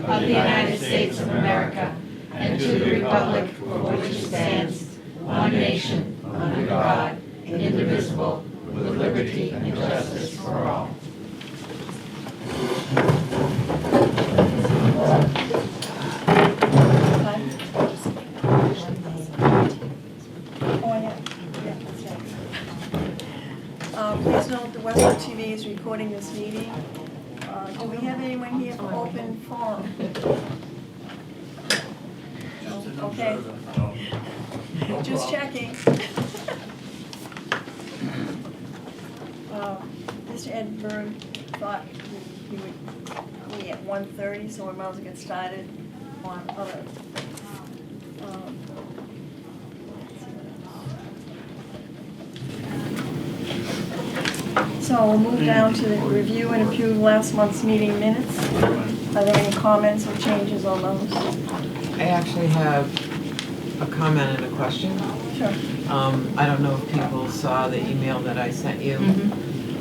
of the United States of America and to the republic for which it stands, one nation, under God, indivisible, with liberty and justice for all. Please note the Westborough TV is recording this meeting. Do we have anyone here for open forum? No? Okay. Just checking. Mr. Edinburgh thought he would be at 1:30, so we might as well get started on other. So we'll move down to the review and approve last month's meeting minutes. Are there any comments or changes on those? I actually have a comment and a question. Sure. I don't know if people saw the email that I sent you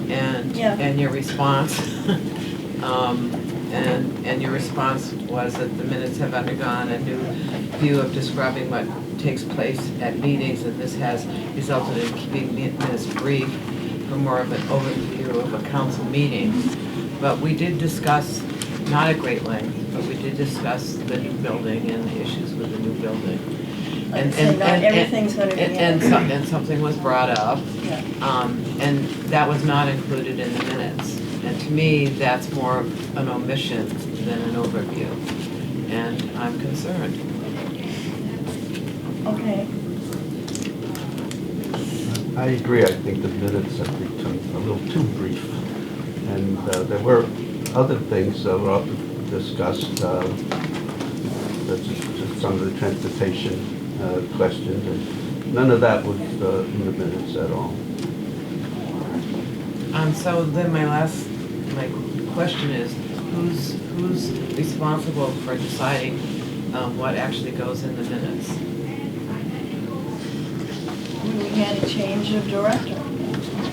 Yeah. and your response. And your response was that the minutes have undergone a new view of describing what takes place at meetings, and this has resulted in keeping minutes brief for more of an overview of a council meeting. But we did discuss, not at great length, but we did discuss the new building and the issues with the new building. Like I say, not everything's going to be in. And something was brought up, Yeah. and that was not included in the minutes. And to me, that's more an omission than an overview, and I'm concerned. Okay. I agree. I think the minutes have become a little too brief. And there were other things that were discussed, such as some of the transportation questions, and none of that was in the minutes at all. So then my question is, who's responsible for deciding what actually goes in the minutes? We had a change of director,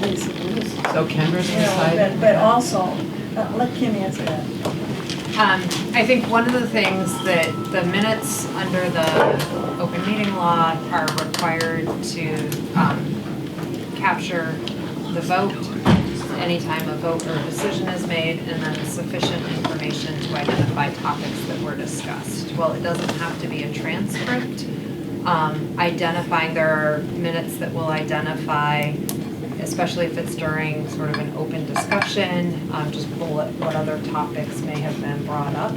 basically. So Kendra's You know, deciding? but also, let Kim answer that. I think one of the things that the minutes under the open meeting law are required to capture the vote, anytime a vote or a decision is made, and then sufficient information to identify topics that were discussed. Well, it doesn't have to be a transcript. There are minutes that will identify, especially if it's during sort of an open discussion, just bullet what other topics may have been brought up.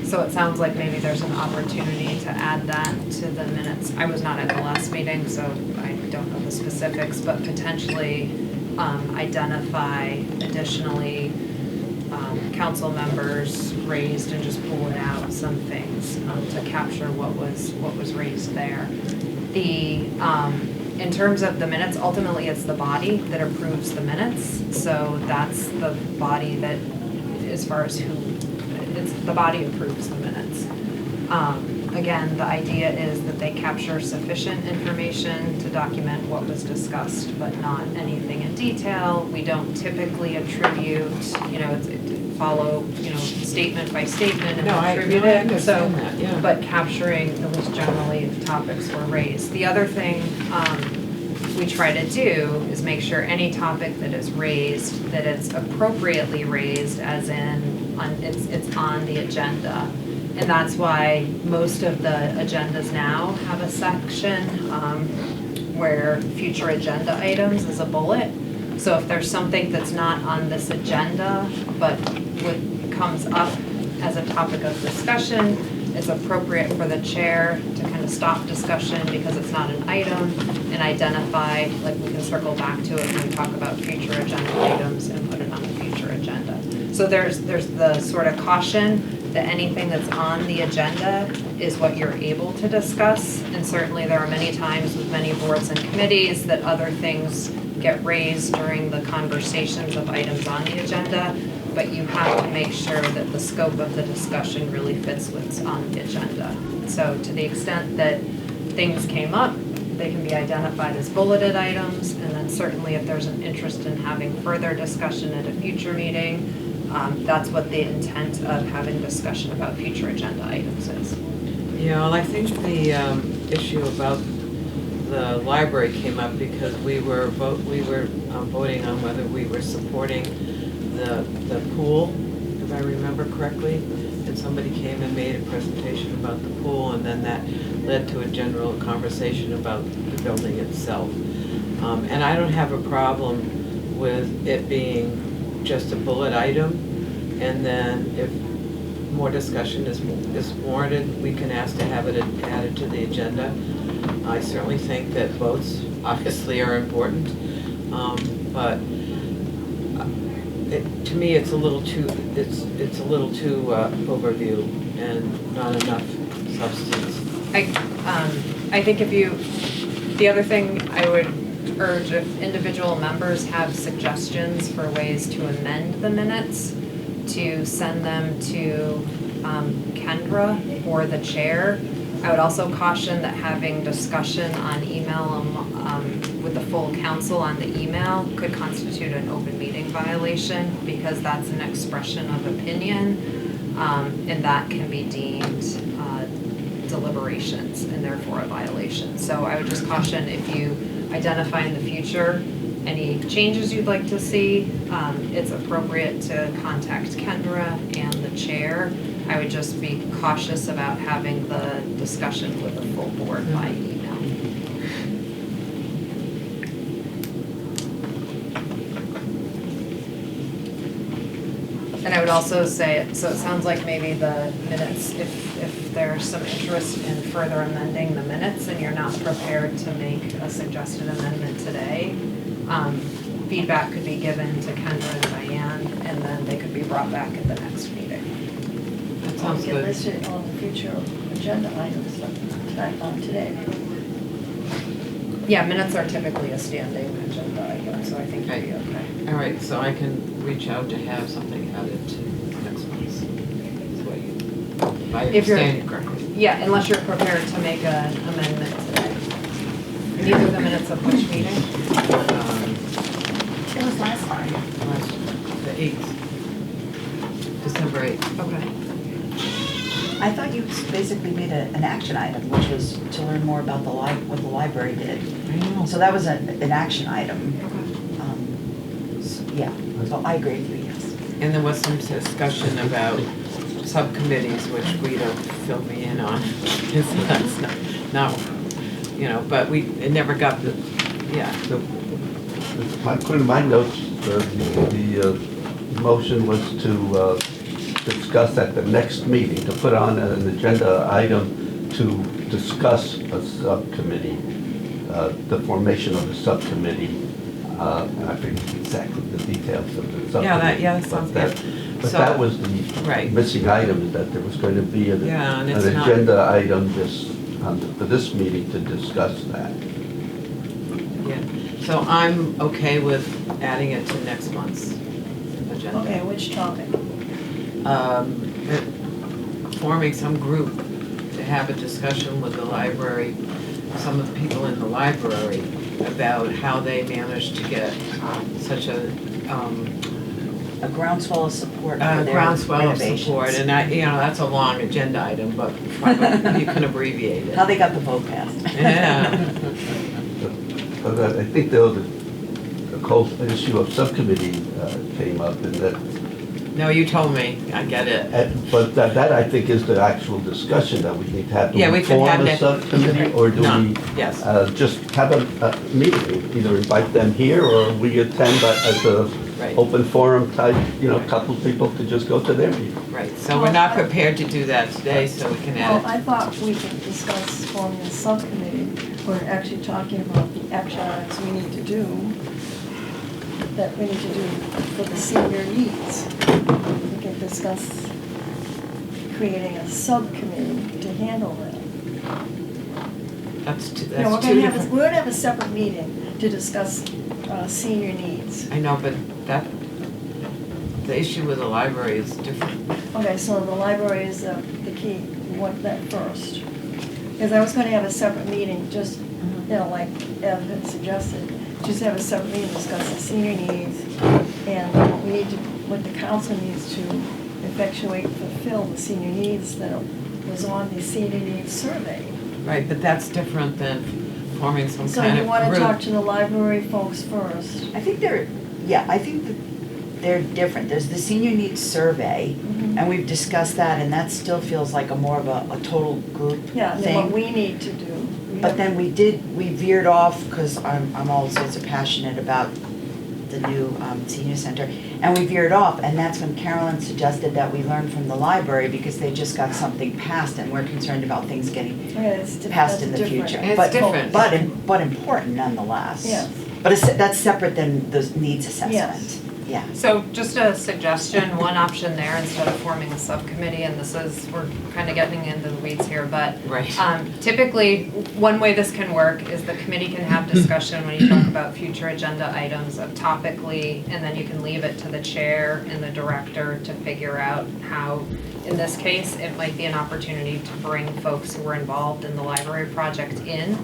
So it sounds like maybe there's an opportunity to add that to the minutes. I was not at the last meeting, so I don't know the specifics, but potentially identify additionally council members raised and just pull it out some things to capture what was raised there. In terms of the minutes, ultimately it's the body that approves the minutes. So that's the body that, as far as the body approves the minutes. Again, the idea is that they capture sufficient information to document what was discussed, but not anything in detail. We don't typically attribute, follow, statement by statement and attribute it. Understand that, yeah. But capturing, at least generally, if topics were raised. The other thing we try to do is make sure any topic that is raised, that it's appropriately raised, as in it's on the agenda. And that's why most of the agendas now have a section where future agenda items is a bullet. So if there's something that's not on this agenda, but comes up as a topic of discussion, it's appropriate for the chair to kind of stop discussion because it's not an item and identify, like we can circle back to it when we talk about future agenda items and put it on the future agenda. So there's the sort of caution that anything that's on the agenda is what you're able to discuss. And certainly there are many times with many boards and committees that other things get raised during the conversations of items on the agenda, but you have to make sure that the scope of the discussion really fits what's on the agenda. So to the extent that things came up, they can be identified as bulleted items, and then certainly if there's an interest in having further discussion at a future meeting, That's what the intent of having discussion about future agenda items is. Yeah, well, I think the issue about the library came up because we were voting on whether we were supporting the pool, if I remember correctly. And somebody came and made a presentation about the pool, and then that led to a general conversation about the building itself. And I don't have a problem with it being just a bullet item, and then if more discussion is warranted, we can ask to have it added to the agenda. I certainly think that votes obviously are important, but to me, it's a little too overview and not enough substance. I think the other thing I would urge, if individual members have suggestions for ways to amend the minutes, to send them to Kendra or the chair. I would also caution that having discussion on email with the full council on the email could constitute an open meeting violation, because that's an expression of opinion, and that can be deemed deliberations and therefore a violation. So I would just caution, if you identify in the future any changes you'd like to see, it's appropriate to contact Kendra and the chair. I would just be cautious about having the discussion with the full board by email. And I would also say, so it sounds like maybe the minutes, if there's some interest in further amending the minutes and you're not prepared to make a suggested amendment today, feedback could be given to Kendra and Diane, and then they could be brought back at the next meeting. That sounds We can good. list it on the future agenda items on today. Yeah, minutes are typically a standing agenda item, so I think you'll be okay. All right, so I can reach out to have something added to next month's. If I If you're- understand you correctly. Yeah, unless you're prepared to make an amendment today. These are the minutes of which meeting? It was last time. The 8th, December 8th. Okay. I thought you basically made an action item, which was to learn more about what the library did. I know. So that was an action item. Okay. Yeah, so I agree with you, yes. And there was some discussion about subcommittees, which Guido filled me in on. So that's not, but it never got According to my notes, the motion was to discuss at the next meeting, to put on an agenda item to discuss a subcommittee, the formation of the subcommittee. I forget exactly the details of the subcommittee. that sounds good. But So- that was the Right. missing item, is that there was going to be an Yeah, and it's not. agenda item for this meeting to discuss that. Yeah, so I'm okay with adding it to next month's agenda. Okay, which topic? Forming some group to have a discussion with the library, some of the people in the library, about how they managed to get such a groundswell of support for their groundswell of renovations. support. And that's a long agenda item, but you can abbreviate it. How they got the vote passed. Yeah. But I think the whole issue of subcommittee came up, and that. No, you told me, I get it. But that I think is the actual discussion that we need to have. Yeah, we can have Do we that. form a subcommittee, or do No, we yes. just have a meeting? Either invite them here, or we attend as a Right. open forum type, couple people to just go to their meeting. Right, so we're not prepared to do that today, so we can Well, add I thought we could discuss forming a subcommittee. We're actually talking about the action items we need to do for the senior needs. We can discuss creating a subcommittee to handle that. That's We're two gonna different. have a separate meeting to discuss senior needs. I know, but the issue with the library is different. Okay, so the library is the key. We want that first. Because I was going to have a separate meeting, just, like Ev had suggested, just have a separate meeting, discuss the senior needs, and we need to what the council needs to effectuate, fulfill the senior needs that was on the senior needs survey. Right, but that's different than forming some So kind you of want to group. talk to the library folks first. I think they're they're different. There's the senior needs survey, Mhm. and we've discussed that, and that still feels like a more of a total group Yeah, and then what thing. we need to do. But then we veered off, because I'm also so passionate about the new senior center, and we veered off, and that's when Carolyn suggested that we learn from the library, because they just got something passed, and we're concerned about things getting passed in the future. It's But- different. But important nonetheless. Yes. But that's separate than the needs assessment. Yes. Yeah. So just a suggestion, one option there, instead of forming a subcommittee, and this is, we're kind of getting into the weeds here, but Right. typically, one way this can work is the committee can have discussion when you talk about future agenda items of topically, and then you can leave it to the chair and the director to figure out how, in this case, it might be an opportunity to bring folks who were involved in the library project in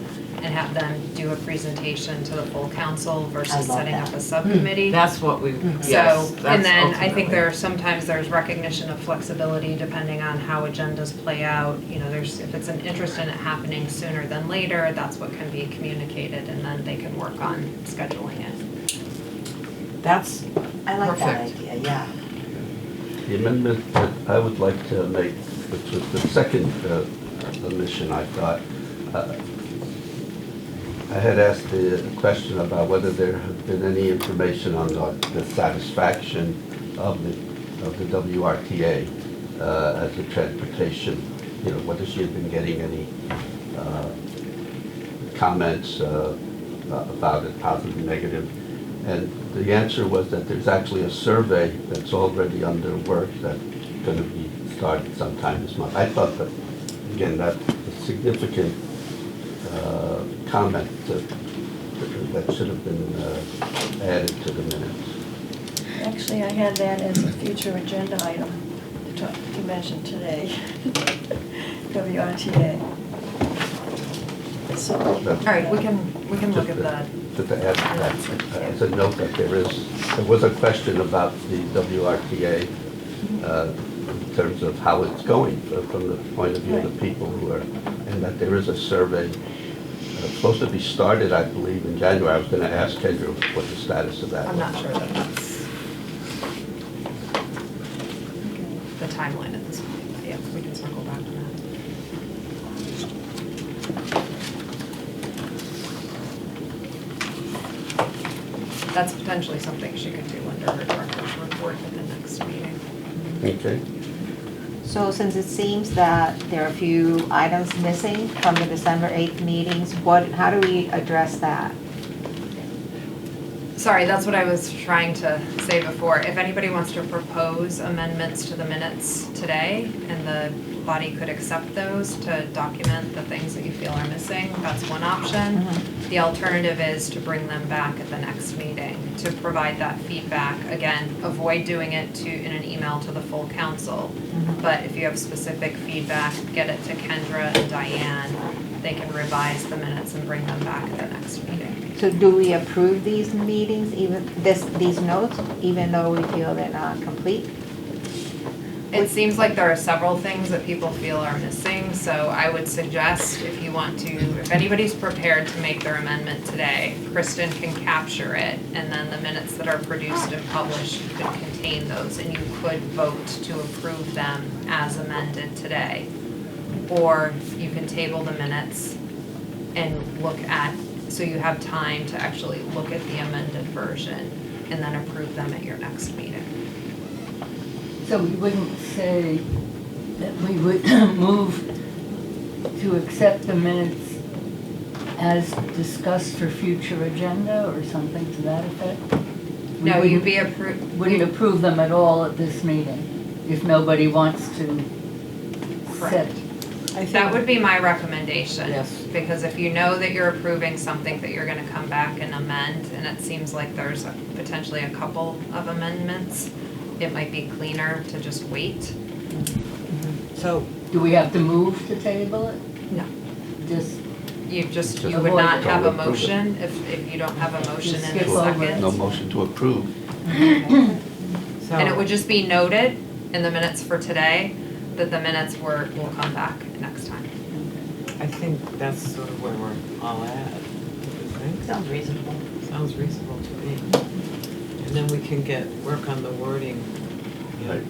and have them do a presentation to the full council I versus love setting that. up a subcommittee. That's what we, So, yes, and that's then I think ultimately. there are, sometimes there's recognition of flexibility depending on how agendas play out. You know, there's, if it's an interest in it happening sooner than later, that's what can be communicated, and then they can work on scheduling it. That's I like that perfect. idea, yeah. The amendment that I would like to make, which was the second omission, I thought, I had asked the question about whether there had been any information on the satisfaction of the WRTA as a transportation, you know, whether she had been getting any comments about it, positive, negative. And the answer was that there's actually a survey that's already under work that's going to be started sometime this month. I thought that, again, that's a significant comment that should have been added to the minutes. Actually, I had that as a future agenda item to mention today. WRTA. So, All All right, we can look at that. Just to add that, as a note that there was a question about the WRTA in terms of how it's going from the point of view of the people who are, and that there is a survey supposed to be started, I believe, in January. I was going to ask Kendra what the status of that was. I'm not sure that that's the timeline at this point, but yeah, we can circle back to that. That's potentially something she could do under her director's report at the next meeting. Okay. So since it seems that there are a few items missing from the December 8th meetings, how do we address that? Sorry, that's what I was trying to say before. If anybody wants to propose amendments to the minutes today, and the body could accept those to document the things that you feel are missing, that's one option. The alternative is to bring them back at the next meeting, to provide that feedback. Again, avoid doing it in an email to the full council. But if you have specific feedback, get it to Kendra and Diane. They can revise the minutes and bring them back at the next meeting. So do we approve these meetings, these notes, even though we feel they're not complete? It seems like there are several things that people feel are missing, so I would suggest if you want to, if anybody's prepared to make their amendment today, Kristen can capture it, and then the minutes that are produced and published could contain those, and you could vote to approve them as amended today. Or you can table the minutes and look at, so you have time to actually look at the amended version and then approve them at your next meeting. So we wouldn't say that we would move to accept the minutes as discussed for future agenda or something to that effect? We No, you'd wouldn't- be approved. Wouldn't approve them at all at this meeting if nobody wants to set. That would be my recommendation. Yes. Because if you know that you're approving something that you're gonna come back and amend, and it seems like there's potentially a couple of amendments, it might be cleaner to just wait. So, Do we have to move to table it? No. Just, You would not have a Don't approve it. motion if you don't have a motion Just in a skip over it. second. No motion to approve. And it would just be noted in the minutes for today that the minutes will come back next time. I think that's sort of where we're all at, don't you think? Sounds reasonable. Sounds reasonable to me. And then we can work on the wording. Right.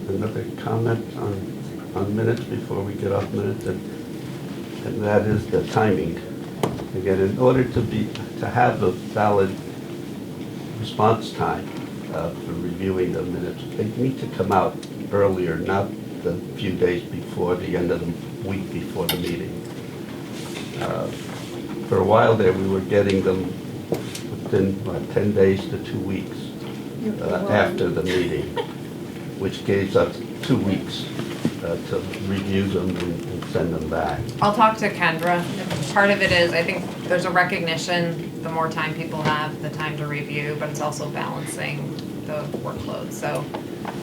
Another comment on minutes before we get off minutes, and that is the timing. Again, in order to have a valid response time for reviewing the minutes, they need to come out earlier, not the few days before the end of the week before the meeting. For a while there, we were getting them within 10 days to 2 weeks after the meeting, which gave us 2 weeks to review them and send them back. I'll talk to Kendra. Part of it is, I think there's a recognition, the more time people have, the time to review, but it's also balancing the workload, so.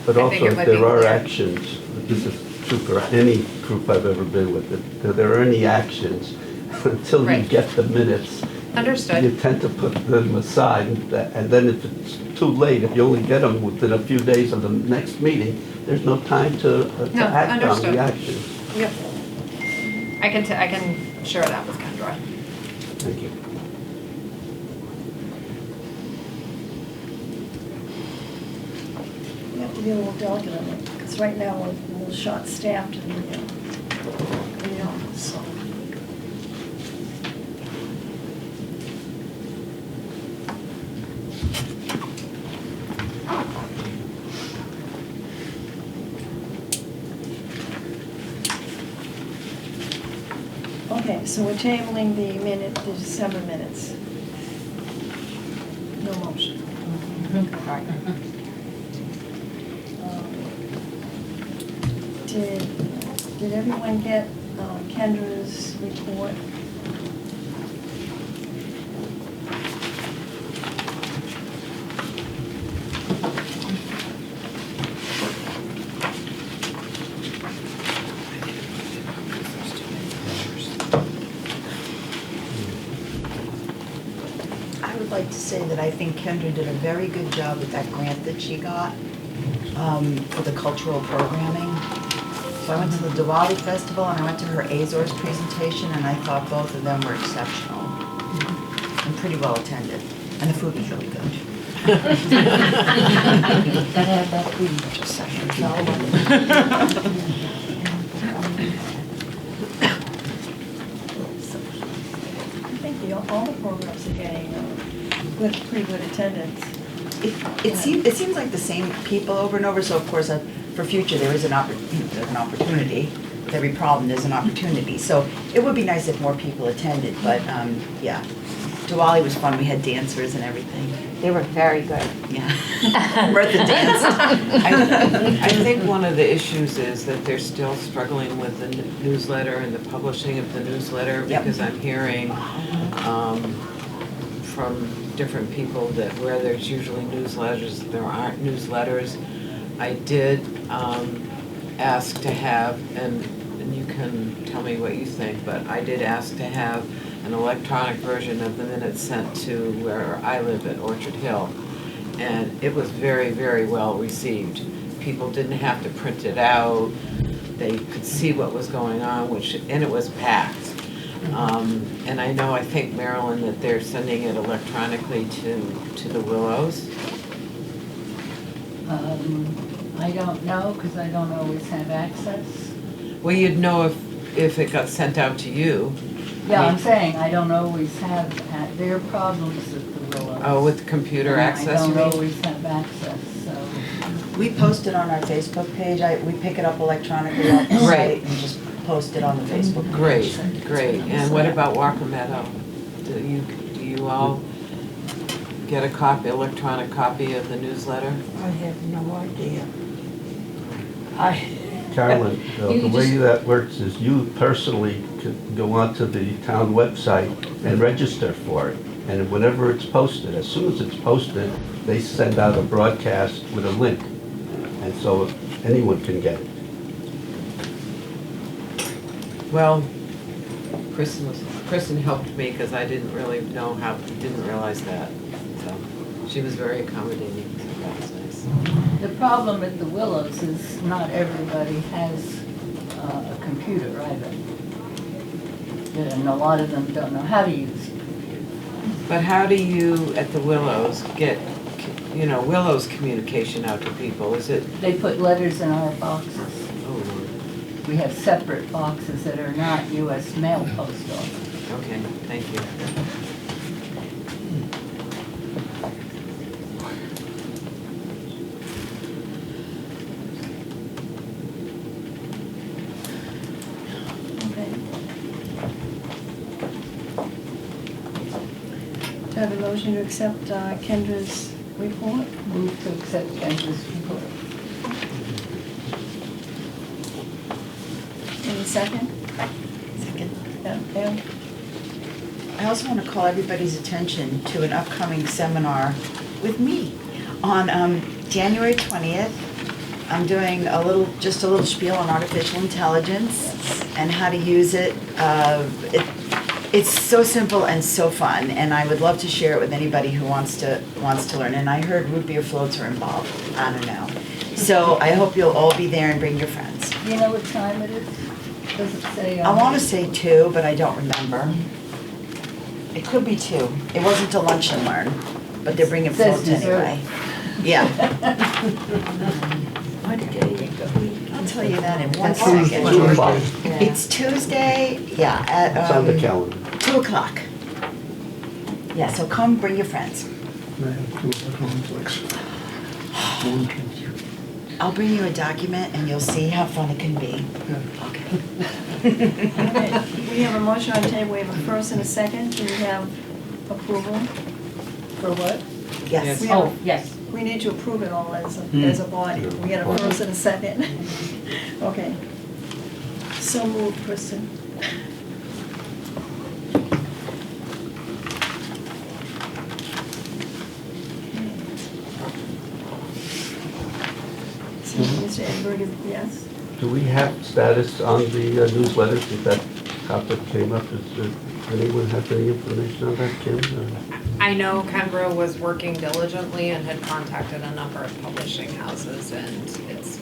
But I also, think it if might be there are clear. actions, this is true for any group I've ever been with, if there are any actions, until you Right. get the minutes, Understood. you tend to put them aside, and then if it's too late, if you only get them within a few days of the next meeting, there's no time to No, act on understood. the actions. Yep. I can share that with Kendra. Thank you. We have to be a little delicate on it, because right now we're a little short-staffed in the office, so. Okay, so we're tabling the December minutes. No motion. Did everyone get Kendra's report? I would like to say that I think Kendra did a very good job with that grant that she got for the cultural programming. So I went to the Diwali Festival and I went to her Azores presentation, and I thought both of them were exceptional and pretty well attended. And the food was really good. Gotta have that food. Just saying. I think all the programs are getting pretty good attendance. It seems like the same people over and over, so of course, for future, there is an opportunity. With every problem, there's an opportunity. So it would be nice if more people attended, but yeah. Diwali was fun, we had dancers and everything. They were very good. Yeah. Bertha danced. I think one of the issues is that they're still struggling with the newsletter and the publishing of the newsletter, Yep. because I'm hearing from different people that where there's usually newsletters, there aren't newsletters. I did ask to have, and you can tell me what you think, but I did ask to have an electronic version of the minutes sent to where I live at Orchard Hill. And it was very, very well received. People didn't have to print it out. They could see what was going on, and it was packed. And I know, I think, Marilyn, that they're sending it electronically to the Willows. I don't know, because I don't always have access. Well, you'd know if it got sent out to you. Yeah, I'm saying I don't always have, there are problems at the Willows. Oh, with computer access, I you don't mean? always have access, so. We post it on our Facebook page. We pick it up electronically off the Right. site and just post it on the Facebook page. Great, great. And what about Walker Meadow? Do you all get a electronic copy of the newsletter? I have no idea. Carolyn, the You way just- that works is you personally could go onto the town website and register for it. And whenever it's posted, as soon as it's posted, they send out a broadcast with a link. And so anyone can get it. Well, Kristen helped me because I didn't realize that. She was very accommodating, so that was nice. The problem at the Willows is not everybody has a computer either. And a lot of them don't know how to use it. But how do you, at the Willows, get, Willows communication out to people? Is it, They put letters in our boxes. oh, Lord. We have separate boxes that are not US mail post office. Okay, thank you. Okay. Do I have a motion to accept Kendra's report? Move to accept Kendra's report. Any second? Second. Yeah, Pam? I also want to call everybody's attention to an upcoming seminar with me on January 20th. I'm doing just a little spiel on artificial intelligence and how to use it. It's so simple and so fun, and I would love to share it with anybody who wants to learn. And I heard root beer floats are involved. I don't know. So I hope you'll all be there and bring your friends. Do you know what time it is? Does it say? I want to say 2, but I don't remember. It could be 2. It wasn't to lunch and learn, but they're bringing It says floats anyway. Yeah. What day you go? I'll tell you that in one Tuesday. second. 2 o'clock. It's Tuesday, yeah, It's on the at calendar. 2 o'clock. Yeah, so come, bring your friends. I have two at home place. One can- I'll bring you a document and you'll see how fun it can be. Okay. Okay, we have a motion on the table, we have a first and a second, do we have approval? For what? Yes. We have- Oh, yes. We need to approve it all as a body, we had a first and a second. Okay. So moved, Kristen. So, Mr. Edberg, yes? Do we have status on the newsletters? If that topic came up, does anyone have any information on that, Kim? I know Kendra was working diligently and had contacted a number of publishing houses, and it's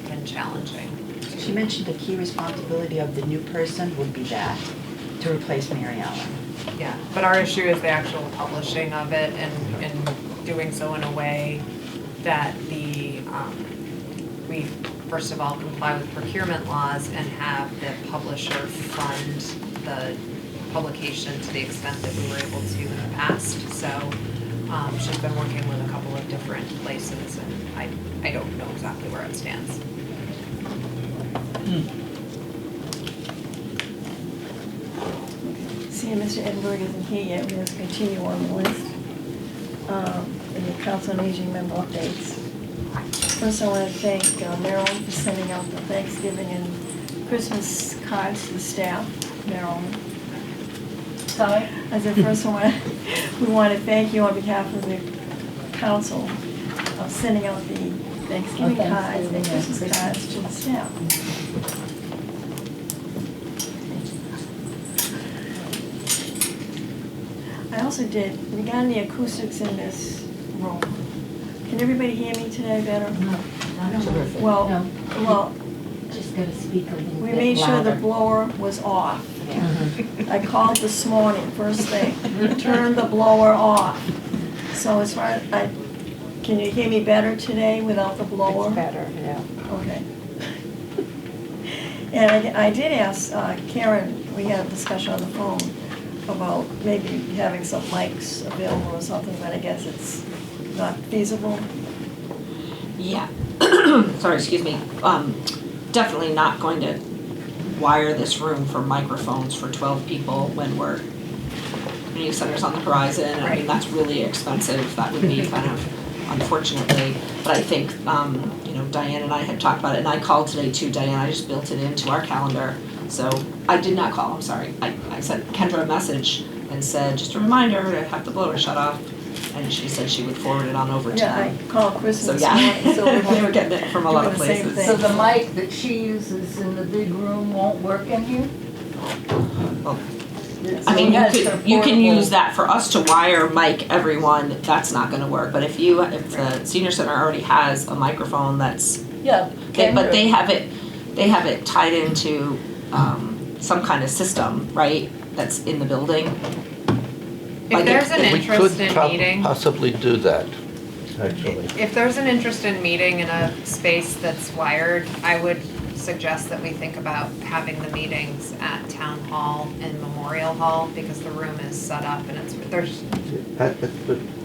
been challenging. She mentioned a key responsibility of the new person would be that, to replace Mary Ellen. Yeah, but our issue is the actual publishing of it and doing so in a way that we first of all comply with procurement laws and have the publisher fund the publication to the extent that we were able to in the past. So she's been working with a couple of different places, and I don't know exactly where it stands. Seeing Mr. Edinburgh isn't here yet, we have to continue on the list. In the Council on Aging member updates. First, I want to thank Marilyn for sending out the Thanksgiving and Christmas cards to the staff. Marilyn. Sorry? I said, first we want to thank you on behalf of the council of sending out the Thanksgiving cards and Christmas cards to the staff. I also did, regarding the acoustics in this room, can everybody hear me today better? Terrific. Well, No. well, Just gotta speak a little bit we louder. made sure the blower was off. I called this morning, first thing, turned the blower off. So as far as, can you hear me better today without the blower? It's better, yeah. Okay. And I did ask Karen, we had a discussion on the phone about maybe having some mics available or something, but I guess it's not feasible. Yeah, sorry, excuse me. Definitely not going to wire this room for microphones for 12 people when we're community centers on the horizon. I mean, that's really expensive. That would be kind of unfortunately. But I think, Diane and I had talked about it, and I called today too, Diane. I just built it into our calendar. So I did not call, I'm sorry. I sent Kendra a message and said, just a reminder, to have the blower shut off. And she said she would forward it on over to Yeah, them. I called Chris So this yeah, morning, so we were getting it from a lot of doing the same places. thing. So the mic that she uses in the big room won't work in here? Well, I mean, Yes, you they're can portable. use that for us to wire mic everyone, that's not gonna work, but if the senior center already has a microphone that's, Yeah. but they have it tied into, some kind of system, right, that's in the building. If Like, there's an We interest could in meeting, possibly do that, actually. if there's an interest in meeting in a space that's wired, I would suggest that we think about having the meetings at Town Hall and Memorial Hall, because the room is set up and there's,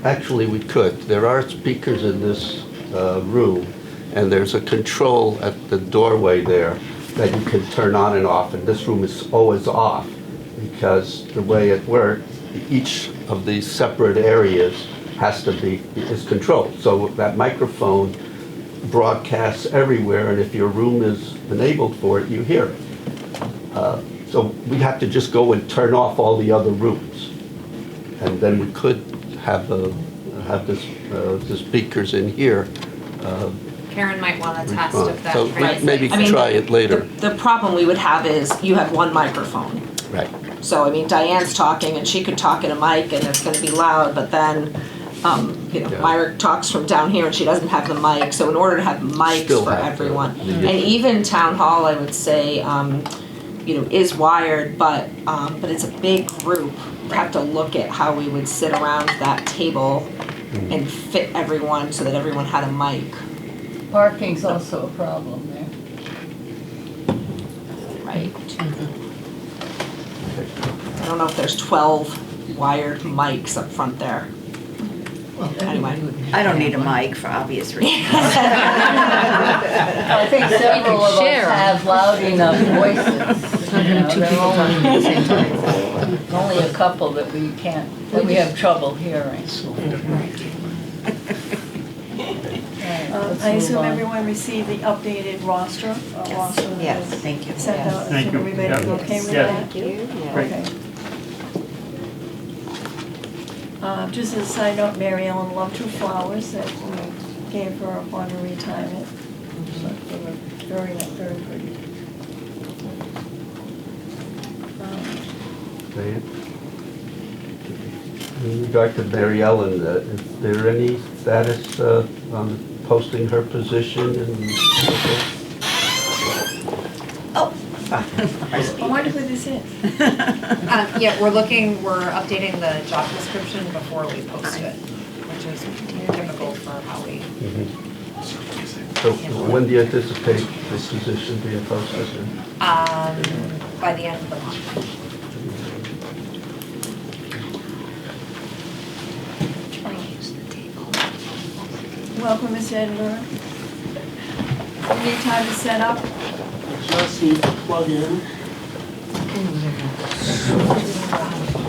Actually, we could. There are speakers in this room, and there's a control at the doorway there that you can turn on and off, and this room is always off, because the way it works, each of these separate areas is controlled. So that microphone broadcasts everywhere, and if your room is enabled for it, you hear it. So we'd have to just go and turn off all the other rooms. And then we could have the speakers in here. Karen might wanna test respond. if that So translates. maybe I mean, try it later. The problem we would have is you have one microphone. Right. So, I mean, Diane's talking and she could talk in a mic and it's gonna be loud, but then, Yeah. Myrick talks from down here and she doesn't have the mic. So in order to have mics Still for have to. everyone, Yeah. and even Town Hall, I would say, is wired, but it's a big group. We have to look at how we would sit around that table and fit everyone so that everyone had a mic, Parking's also a problem there. right? I don't know if there's 12 wired mics up front there. Anyway. I don't need a mic for obvious reasons. I think several of us have loud enough voices. You know, there are only a couple that we have trouble hearing. I assume everyone received the updated roster, roster that Yes, was thank you. sent out. Thank you. Everybody Yeah. okay with Yeah. that? Great. Okay. Just as a side note, Mary Ellen loved her flowers that we gave her upon her retirement. So they were very, very pretty. Diane? In regard to Mary Ellen, is there any status on posting her position and so forth? I wonder who this is. Yeah, we're updating the job description before we post it, which is typical for how we. So when do you anticipate this position being posted? By the end of the month. Welcome, Ms. Edinburgh. You need time to set up? Just need to plug in.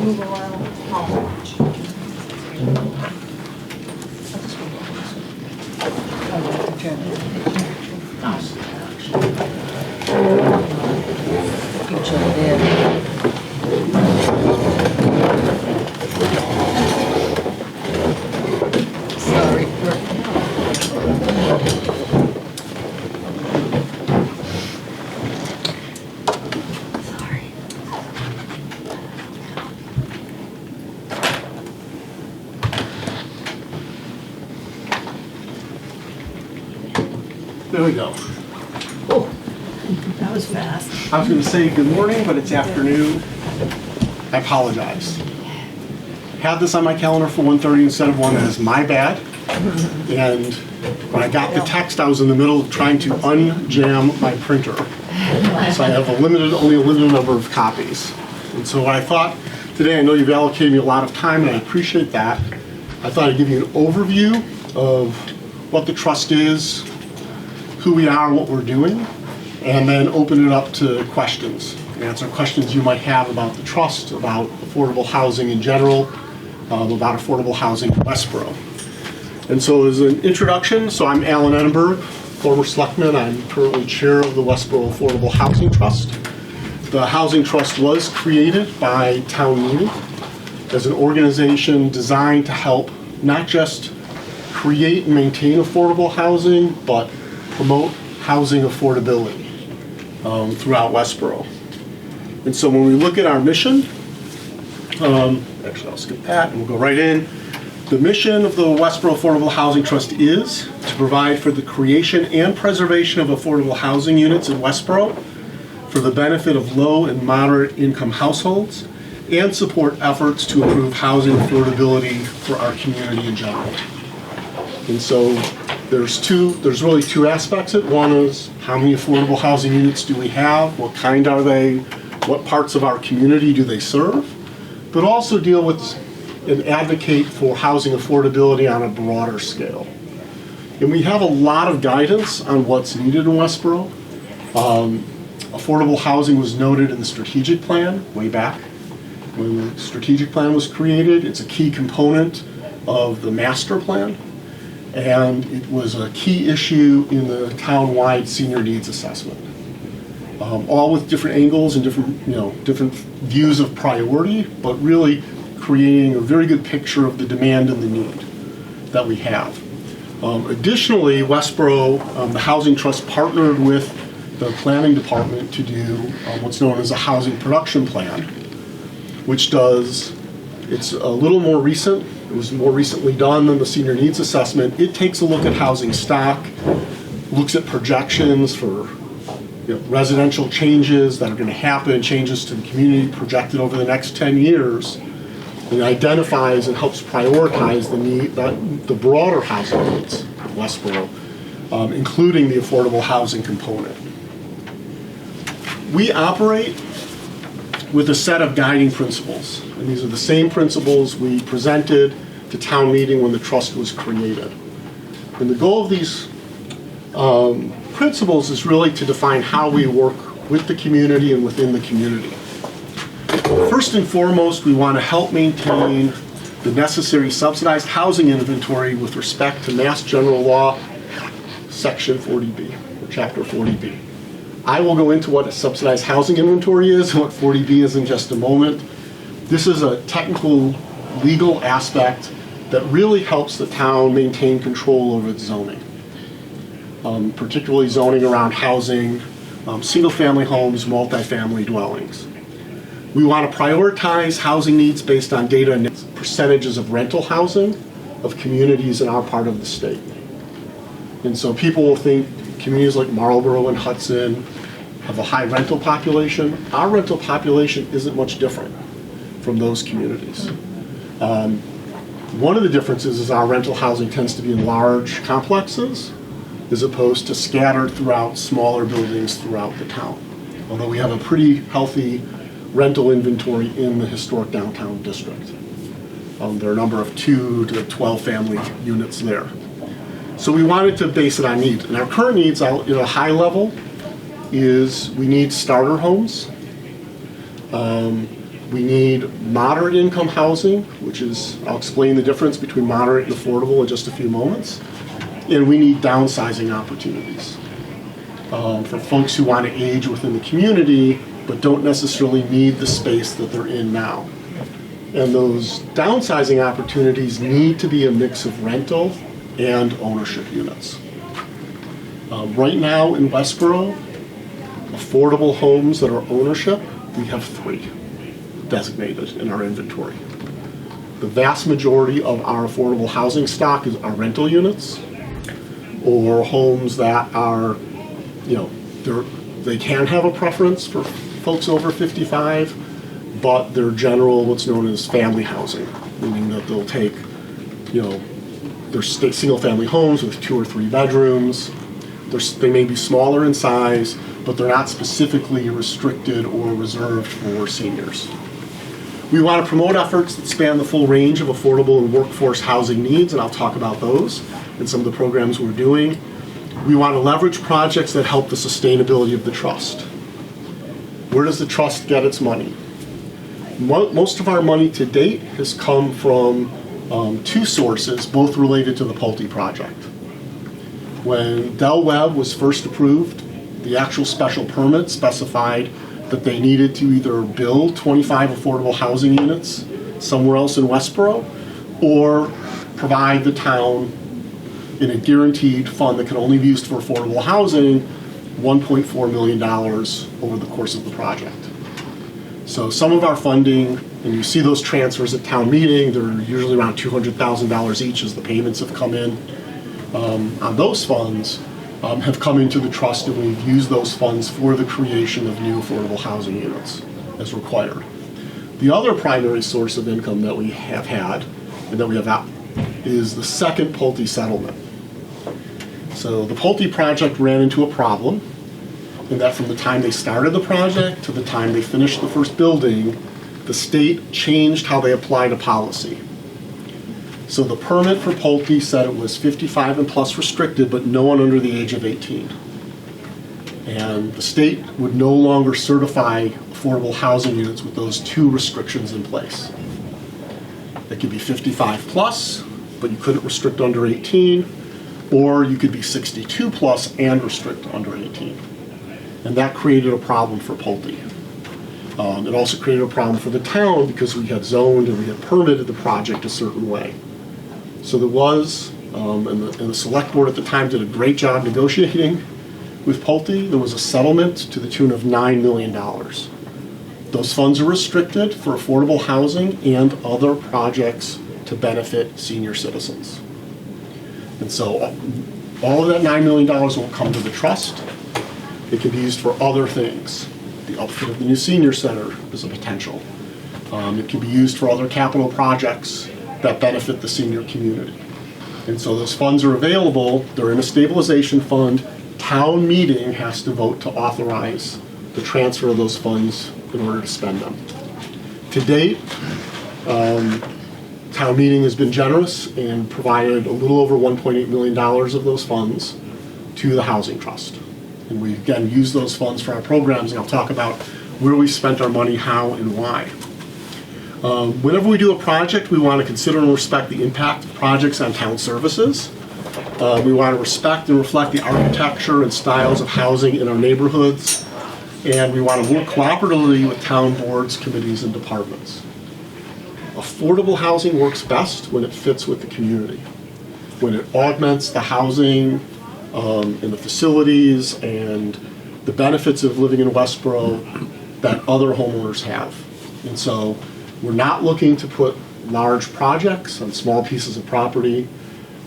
Move around. There we go. That was fast. I was going to say good morning, but it's afternoon. I apologize. Had this on my calendar for 1:30 instead of 1, that is my bad. And when I got the text, I was in the middle of trying to unjam my printer. So I have only a limited number of copies. And so what I thought today, I know you've allocated me a lot of time and I appreciate that. I thought I'd give you an overview of what the trust is, who we are, what we're doing, and then open it up to questions. Answer questions you might have about the trust, about affordable housing in general, about affordable housing in Westborough. And so as an introduction, so I'm Alan Edinburgh, former selectman. I'm currently chair of the Westborough Affordable Housing Trust. The Housing Trust was created by town meeting as an organization designed to help not just create and maintain affordable housing, but promote housing affordability throughout Westborough. And so when we look at our mission, Actually, I'll skip that and we'll go right in. The mission of the Westborough Affordable Housing Trust is to provide for the creation and preservation of affordable housing units in Westborough for the benefit of low and moderate income households and support efforts to improve housing affordability for our community in general. And so there's really two aspects of it. One is how many affordable housing units do we have? What kind are they? What parts of our community do they serve? But also deal with and advocate for housing affordability on a broader scale. And we have a lot of guidance on what's needed in Westborough. Affordable housing was noted in the strategic plan way back when the strategic plan was created. It's a key component of the master plan, and it was a key issue in the town-wide senior needs assessment. All with different angles and different views of priority, but really creating a very good picture of the demand and the need that we have. Additionally, Westborough, the Housing Trust partnered with the planning department to do what's known as a housing production plan, which it's a little more recent. It was more recently done than the senior needs assessment. It takes a look at housing stock, looks at projections for residential changes that are going to happen, changes to the community projected over the next 10 years, and identifies and helps prioritize the broader housing needs of Westborough, including the affordable housing component. We operate with a set of guiding principles, and these are the same principles we presented to town meeting when the trust was created. And the goal of these principles is really to define how we work with the community and within the community. First and foremost, we want to help maintain the necessary subsidized housing inventory with respect to Mass General Law, Section 40B, or Chapter 40B. I will go into what a subsidized housing inventory is and what 40B is in just a moment. This is a technical, legal aspect that really helps the town maintain control over its zoning. Particularly zoning around housing, single-family homes, multifamily dwellings. We want to prioritize housing needs based on data and percentages of rental housing of communities in our part of the state. And so people will think communities like Marlborough and Hudson have a high rental population. Our rental population isn't much different from those communities. One of the differences is our rental housing tends to be in large complexes as opposed to scattered throughout smaller buildings throughout the town. Although we have a pretty healthy rental inventory in the historic downtown district. There are a number of 2 to 12 family units there. So we wanted to base it on needs. And our current needs at a high level is we need starter homes. We need moderate income housing, which is, I'll explain the difference between moderate and affordable in just a few moments. And we need downsizing opportunities for folks who want to age within the community but don't necessarily need the space that they're in now. And those downsizing opportunities need to be a mix of rental and ownership units. Right now in Westborough, affordable homes that are ownership, we have 3 designated in our inventory. The vast majority of our affordable housing stock is our rental units, or homes that are, they can have a preference for folks over 55, but they're general, what's known as family housing, meaning that they'll take, they're single-family homes with 2 or 3 bedrooms. They may be smaller in size, but they're not specifically restricted or reserved for seniors. We want to promote efforts that span the full range of affordable and workforce housing needs, and I'll talk about those and some of the programs we're doing. We want to leverage projects that help the sustainability of the trust. Where does the trust get its money? Most of our money to date has come from 2 sources, both related to the Pulte project. When Del Webb was first approved, the actual special permit specified that they needed to either build 25 affordable housing units somewhere else in Westborough or provide the town in a guaranteed fund that can only be used for affordable housing, $1.4 million over the course of the project. So some of our funding And you see those transfers at town meeting. They're usually around $200,000 each as the payments have come in. On those funds have come into the trust, and we've used those funds for the creation of new affordable housing units as required. The other primary source of income that we have had and that we have out is the second Pulte settlement. So the Pulte project ran into a problem in that from the time they started the project to the time they finished the first building, the state changed how they applied a policy. So the permit for Pulte said it was 55 and plus restricted, but no one under the age of 18. And the state would no longer certify affordable housing units with those two restrictions in place. They could be 55 plus, but you couldn't restrict under 18, or you could be 62 plus and restrict under 18. And that created a problem for Pulte. It also created a problem for the town because we had zoned and we had permitted the project a certain way. So there was, and the select board at the time did a great job negotiating with Pulte. There was a settlement to the tune of $9 million. Those funds are restricted for affordable housing and other projects to benefit senior citizens. And so all of that $9 million will come to the trust. It can be used for other things. The upfit of the new senior center is a potential. It can be used for other capital projects that benefit the senior community. And so those funds are available. They're in a stabilization fund. Town meeting has to vote to authorize the transfer of those funds in order to spend them. To date, town meeting has been generous and provided a little over $1.8 million of those funds to the housing trust. And we again use those funds for our programs, and I'll talk about where we spent our money, how, and why. Whenever we do a project, we want to consider and respect the impact of projects on town services. We want to respect and reflect the architecture and styles of housing in our neighborhoods. And we want to work cooperatively with town boards, committees, and departments. Affordable housing works best when it fits with the community, when it augments the housing and the facilities and the benefits of living in Westborough that other homeowners have. And so we're not looking to put large projects on small pieces of property.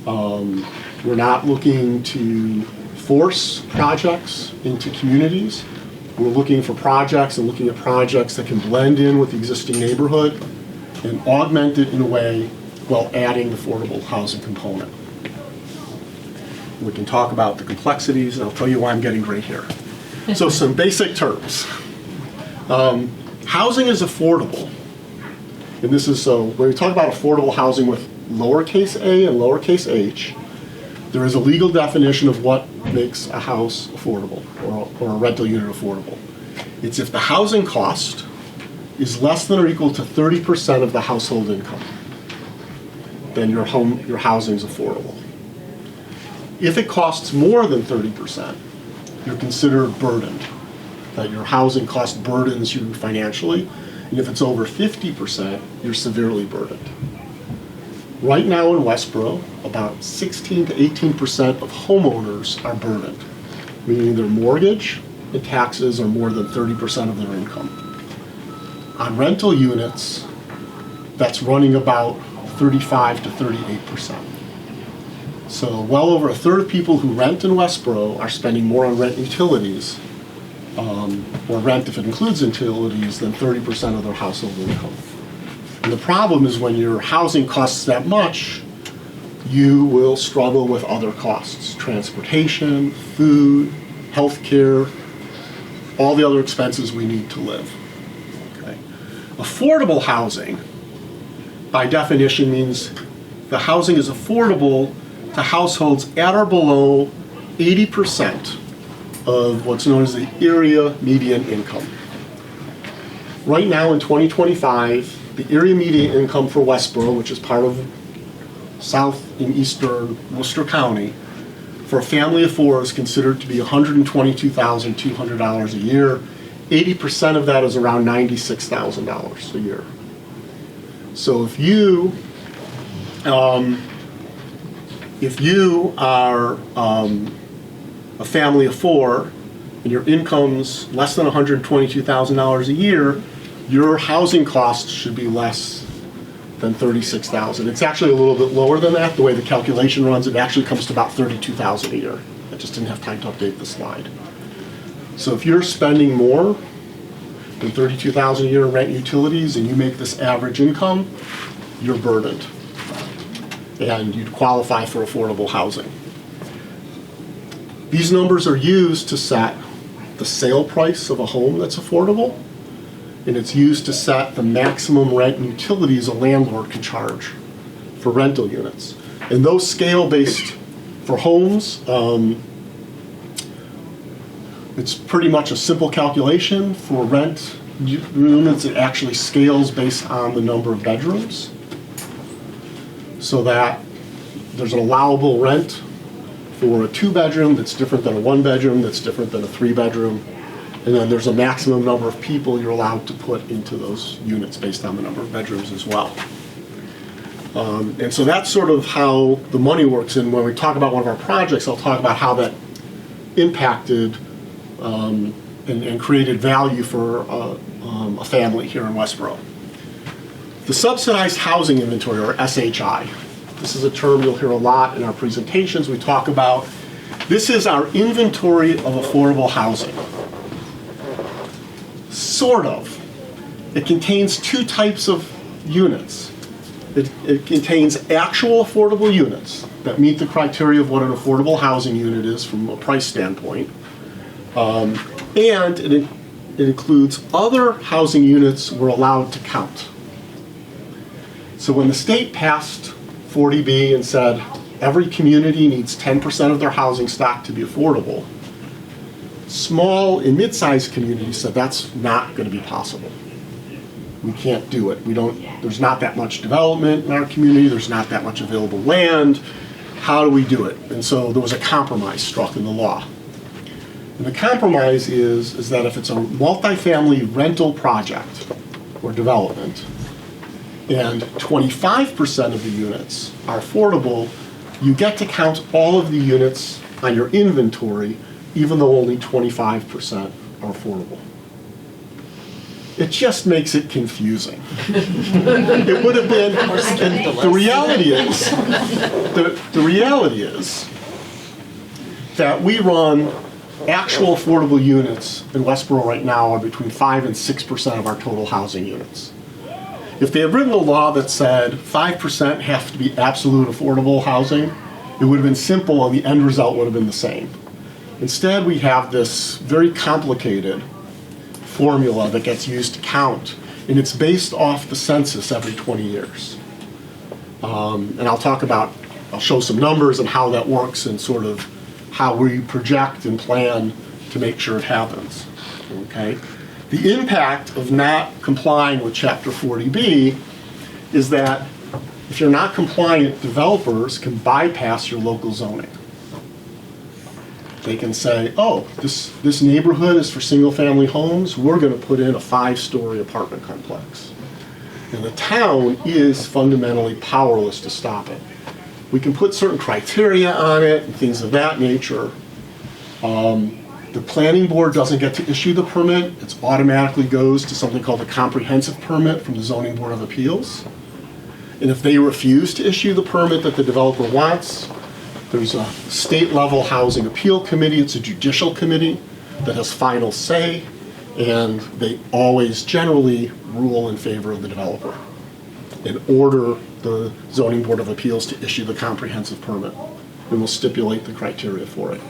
We're not looking to force projects into communities. We're looking for projects and looking at projects that can blend in with the existing neighborhood and augment it in a way while adding the affordable housing component. We can talk about the complexities, and I'll tell you why I'm getting gray here. So some basic terms. Housing is affordable. And this is so, when we talk about affordable housing with lowercase a and lowercase h, there is a legal definition of what makes a house affordable or a rental unit affordable. It's if the housing cost is less than or equal to 30% of the household income, then your housing is affordable. If it costs more than 30%, you're considered burdened, that your housing cost burdens you financially. And if it's over 50%, you're severely burdened. Right now in Westborough, about 16 to 18% of homeowners are burdened, meaning their mortgage and taxes are more than 30% of their income. On rental units, that's running about 35 to 38%. So well over a third of people who rent in Westborough are spending more on rent utilities, or rent if it includes utilities, than 30% of their household income. And the problem is when your housing costs that much, you will struggle with other costs, transportation, food, healthcare, all the other expenses we need to live. Okay. Affordable housing, by definition, means the housing is affordable to households at or below 80% of what's known as the area median income. Right now in 2025, the area median income for Westborough, which is part of south and eastern Worcester County, for a family of four is considered to be $122,200 a year. 80% of that is around $96,000 a year. So if you are a family of four and your income's less than $122,000 a year, your housing costs should be less than 36,000. It's actually a little bit lower than that. The way the calculation runs, it actually comes to about 32,000 a year. I just didn't have time to update the slide. So if you're spending more than 32,000 a year in rent and utilities and you make this average income, you're burdened. And you'd qualify for affordable housing. These numbers are used to set the sale price of a home that's affordable, and it's used to set the maximum rent and utilities a landlord can charge for rental units. And those scale-based for homes, it's pretty much a simple calculation. For rent units, it actually scales based on the number of bedrooms, so that there's an allowable rent for a 2-bedroom that's different than a 1-bedroom, that's different than a 3-bedroom. And then there's a maximum number of people you're allowed to put into those units based on the number of bedrooms as well. And so that's sort of how the money works. And when we talk about one of our projects, I'll talk about how that impacted and created value for a family here in Westborough. The Subsidized Housing Inventory, or SHI. This is a term you'll hear a lot in our presentations. We talk about, this is our inventory of affordable housing. Sort of. It contains 2 types of units. It contains actual affordable units that meet the criteria of what an affordable housing unit is from a price standpoint. And it includes other housing units we're allowed to count. So when the state passed 40B and said every community needs 10% of their housing stock to be affordable, small and mid-sized communities said that's not going to be possible. We can't do it. There's not that much development in our community, there's not that much available land. How do we do it? And so there was a compromise struck in the law. And the compromise is that if it's a multifamily rental project or development, and 25% of the units are affordable, you get to count all of the units on your inventory, even though only 25% are affordable. It just makes it confusing. It would have been, and the reality is that we run actual affordable units in Westborough right now are between 5 and 6% of our total housing units. If they had written a law that said 5% have to be absolute affordable housing, it would have been simple and the end result would have been the same. Instead, we have this very complicated formula that gets used to count, and it's based off the census every 20 years. And I'll show some numbers and how that works and sort of how we project and plan to make sure it happens, okay? The impact of not complying with Chapter 40B is that if you're not compliant, developers can bypass your local zoning. They can say, oh, this neighborhood is for single-family homes, we're going to put in a 5-story apartment complex. And the town is fundamentally powerless to stop it. We can put certain criteria on it and things of that nature. The planning board doesn't get to issue the permit. It automatically goes to something called a comprehensive permit from the Zoning Board of Appeals. And if they refuse to issue the permit that the developer wants, there's a state-level housing appeal committee. It's a judicial committee that has final say, and they always generally rule in favor of the developer and order the Zoning Board of Appeals to issue the comprehensive permit, and will stipulate the criteria for it.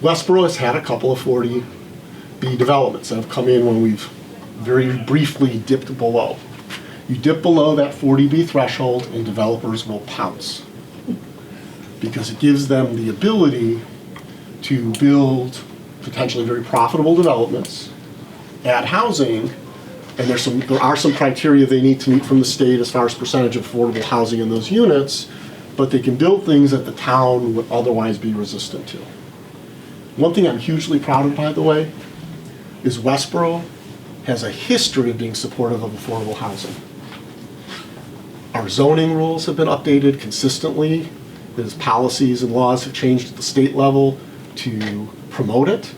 Westborough has had a couple of 40B developments that have come in when we've very briefly dipped below. You dip below that 40B threshold and developers will pounce, because it gives them the ability to build potentially very profitable developments, add housing, and there are some criteria they need to meet from the state as far as percentage of affordable housing in those units, but they can build things that the town would otherwise be resistant to. One thing I'm hugely proud of, by the way, is Westborough has a history of being supportive of affordable housing. Our zoning rules have been updated consistently. As policies and laws have changed at the state level to promote it.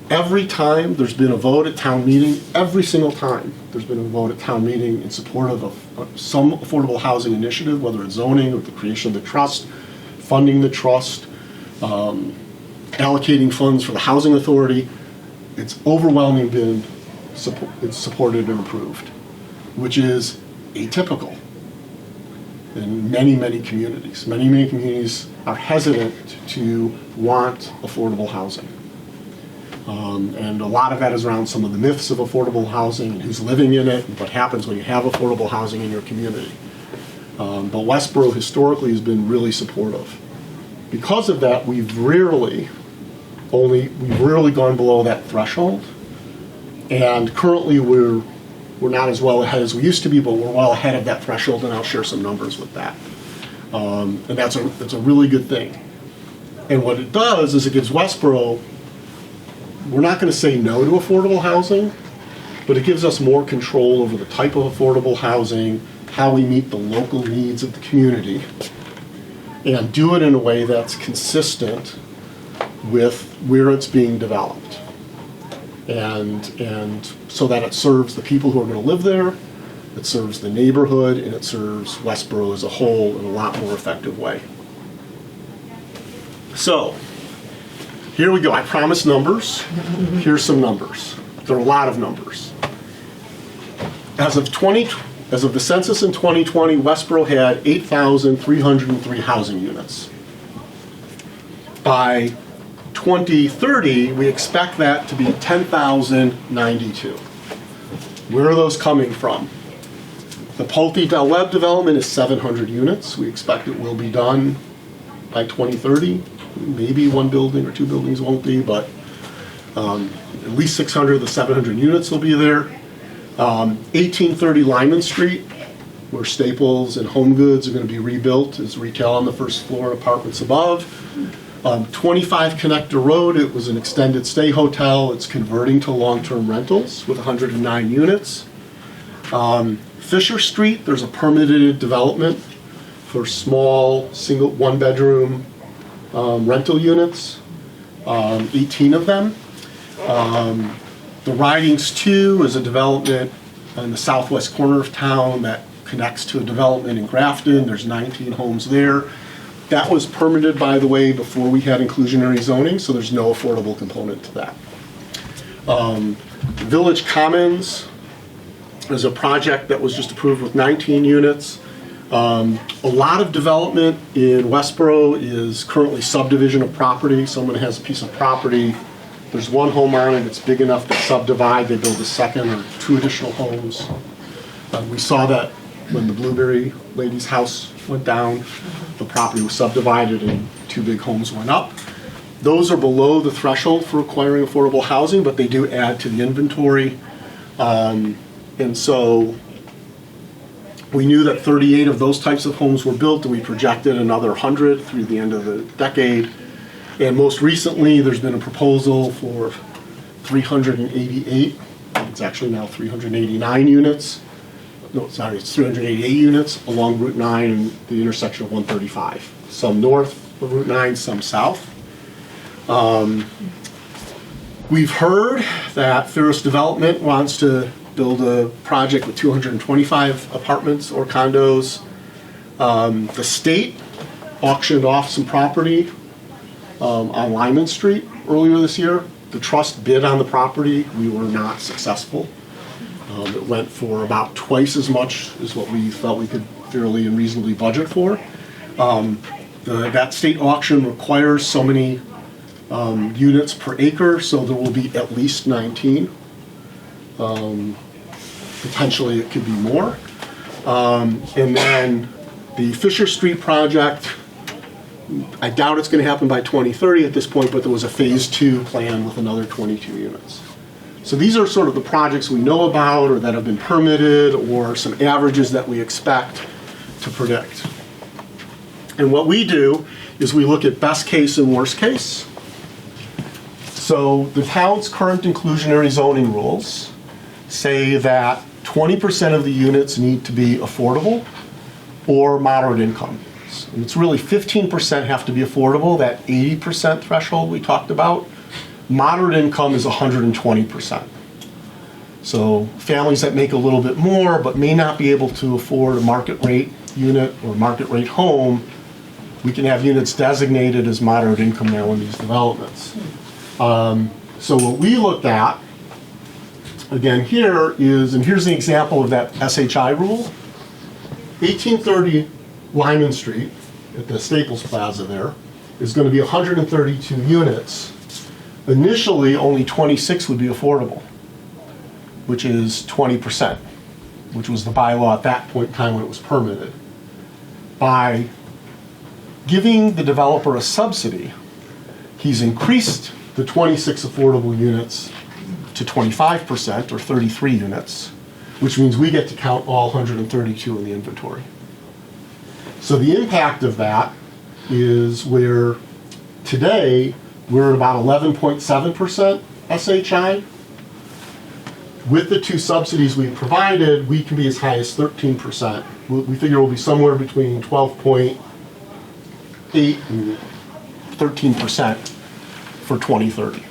Every time there's been a vote at town meeting, every single time there's been a vote at town meeting in support of some affordable housing initiative, whether it's zoning or the creation of the trust, funding the trust, allocating funds for the housing authority, it's overwhelmingly been it's supported and approved, which is atypical in many, many communities. Many, many communities are hesitant to want affordable housing. And a lot of that is around some of the myths of affordable housing and who's living in it and what happens when you have affordable housing in your community. But Westborough historically has been really supportive. Because of that, we've rarely gone below that threshold. And currently we're not as well ahead as we used to be, but we're well ahead of that threshold, and I'll share some numbers with that. And that's a really good thing. And what it does is it gives Westborough, we're not going to say no to affordable housing, but it gives us more control over the type of affordable housing, how we meet the local needs of the community, and do it in a way that's consistent with where it's being developed. And so that it serves the people who are going to live there, it serves the neighborhood, and it serves Westborough as a whole in a lot more effective way. So, here we go. I promised numbers. Here's some numbers. There are a lot of numbers. As of the census in 2020, Westborough had 8,303 housing units. By 2030, we expect that to be 10,092. Where are those coming from? The Pulte Del Webb development is 700 units. We expect it will be done by 2030. Maybe one building or two buildings won't be, but at least 600 of the 700 units will be there. 1830 Lyman Street, where Staples and Home Goods are going to be rebuilt as retail on the first floor, apartments above. 25 Connector Road, it was an extended stay hotel. It's converting to long-term rentals with 109 units. Fisher Street, there's a permitted development for small, single, one-bedroom rental units, 18 of them. The Ridings 2 is a development in the southwest corner of town that connects to a development in Grafton. There's 19 homes there. That was permitted, by the way, before we had inclusionary zoning, so there's no affordable component to that. Village Commons is a project that was just approved with 19 units. A lot of development in Westborough is currently subdivision of property. Someone has a piece of property, there's one home on it, it's big enough to subdivide, they build a second or two additional homes. We saw that when the Blueberry lady's house went down, the property was subdivided and two big homes went up. Those are below the threshold for acquiring affordable housing, but they do add to the inventory. And so we knew that 38 of those types of homes were built, and we projected another 100 through the end of the decade. And most recently, there's been a proposal for 388, it's actually now 389 units. No, sorry, it's 388 units along Route 9 and the intersection of 135. Some north of Route 9, some south. We've heard that Ferris Development wants to build a project with 225 apartments or condos. The state auctioned off some property on Lyman Street earlier this year. The trust bid on the property. We were not successful. It went for about twice as much as what we felt we could fairly and reasonably budget for. That state auction requires so many units per acre, so there will be at least 19. Potentially it could be more. And then the Fisher Street project, I doubt it's going to happen by 2030 at this point, but there was a phase 2 plan with another 22 units. So these are sort of the projects we know about or that have been permitted or some averages that we expect to predict. And what we do is we look at best case and worst case. So the town's current inclusionary zoning rules say that 20% of the units need to be affordable or moderate income. And it's really 15% have to be affordable, that 80% threshold we talked about. Moderate income is 120%. So families that make a little bit more but may not be able to afford a market rate unit or market rate home, we can have units designated as moderate income now in these developments. So what we looked at, again here is, and here's an example of that SHI rule. 1830 Lyman Street at the Staples Plaza there is going to be 132 units. Initially, only 26 would be affordable, which is 20%, which was the bylaw at that point in time when it was permitted. By giving the developer a subsidy, he's increased the 26 affordable units to 25%, or 33 units, which means we get to count all 132 in the inventory. So the impact of that is where today we're at about 11.7% SHI. With the two subsidies we provided, we can be as high as 13%. We figure we'll be somewhere between 12.8 and 13% for 2030.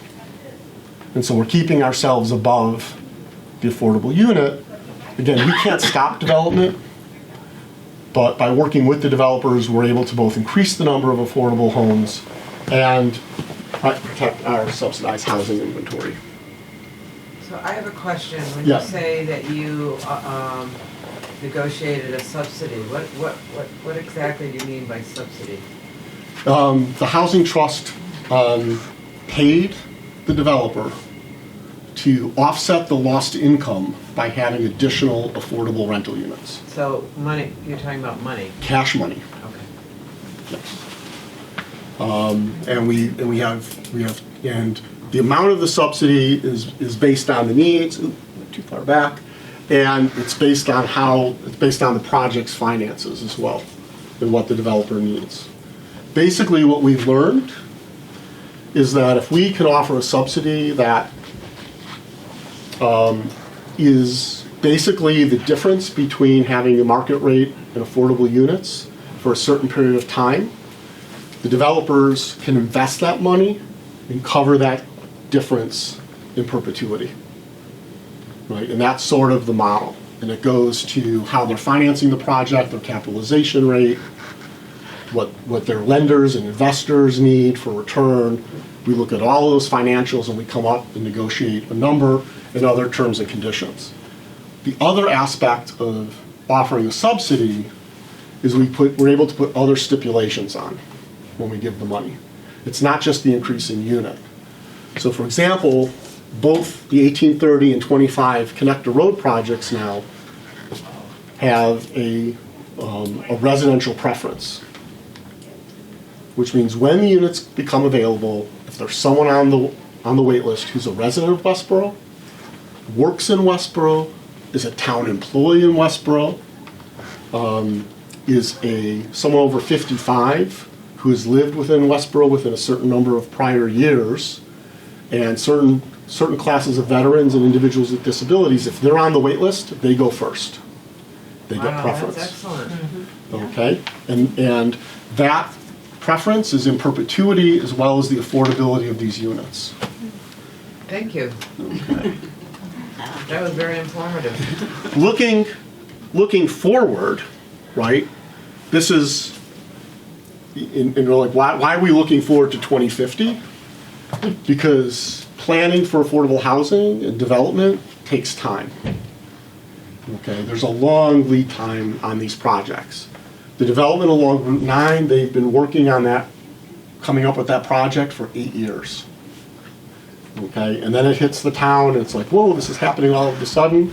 And so we're keeping ourselves above the affordable unit. Again, we can't stop development, but by working with the developers, we're able to both increase the number of affordable homes and protect our subsidized housing inventory. So I have a question. When Yeah. you say that you negotiated a subsidy, what exactly do you mean by subsidy? The housing trust paid the developer to offset the lost income by having additional affordable rental units. So money, you're talking about money. Cash money. Okay. And we have and the amount of the subsidy is based on the needs. Ooh, went too far back, and it's based on the project's finances as well, and what the developer needs. Basically, what we've learned is that if we can offer a subsidy that is basically the difference between having a market rate and affordable units for a certain period of time, the developers can invest that money and cover that difference in perpetuity, right? And that's sort of the model. And it goes to how they're financing the project, their capitalization rate, what their lenders and investors need for return. We look at all of those financials and we come up and negotiate a number and other terms and conditions. The other aspect of offering a subsidy is we're able to put other stipulations on when we give the money. It's not just the increase in unit. So for example, both the 1830 and 25 Connector Road projects now have a residential preference, which means when the units become available, if there's someone on the wait list who's a resident of Westborough, works in Westborough, is a town employee in Westborough, is someone over 55 who has lived within Westborough within a certain number of prior years, and certain classes of veterans and individuals with disabilities, if they're on the wait list, they go first. They get preference. That's excellent. Okay, and that preference is in perpetuity as well as the affordability of these units. Thank you. That was very informative. Looking forward, right? This is, why are we looking forward to 2050? Because planning for affordable housing and development takes time. Okay, there's a long lead time on these projects. The development along Route 9, they've been working on that, coming up with that project for 8 years. Okay, and then it hits the town, and it's like, whoa, this is happening all of a sudden,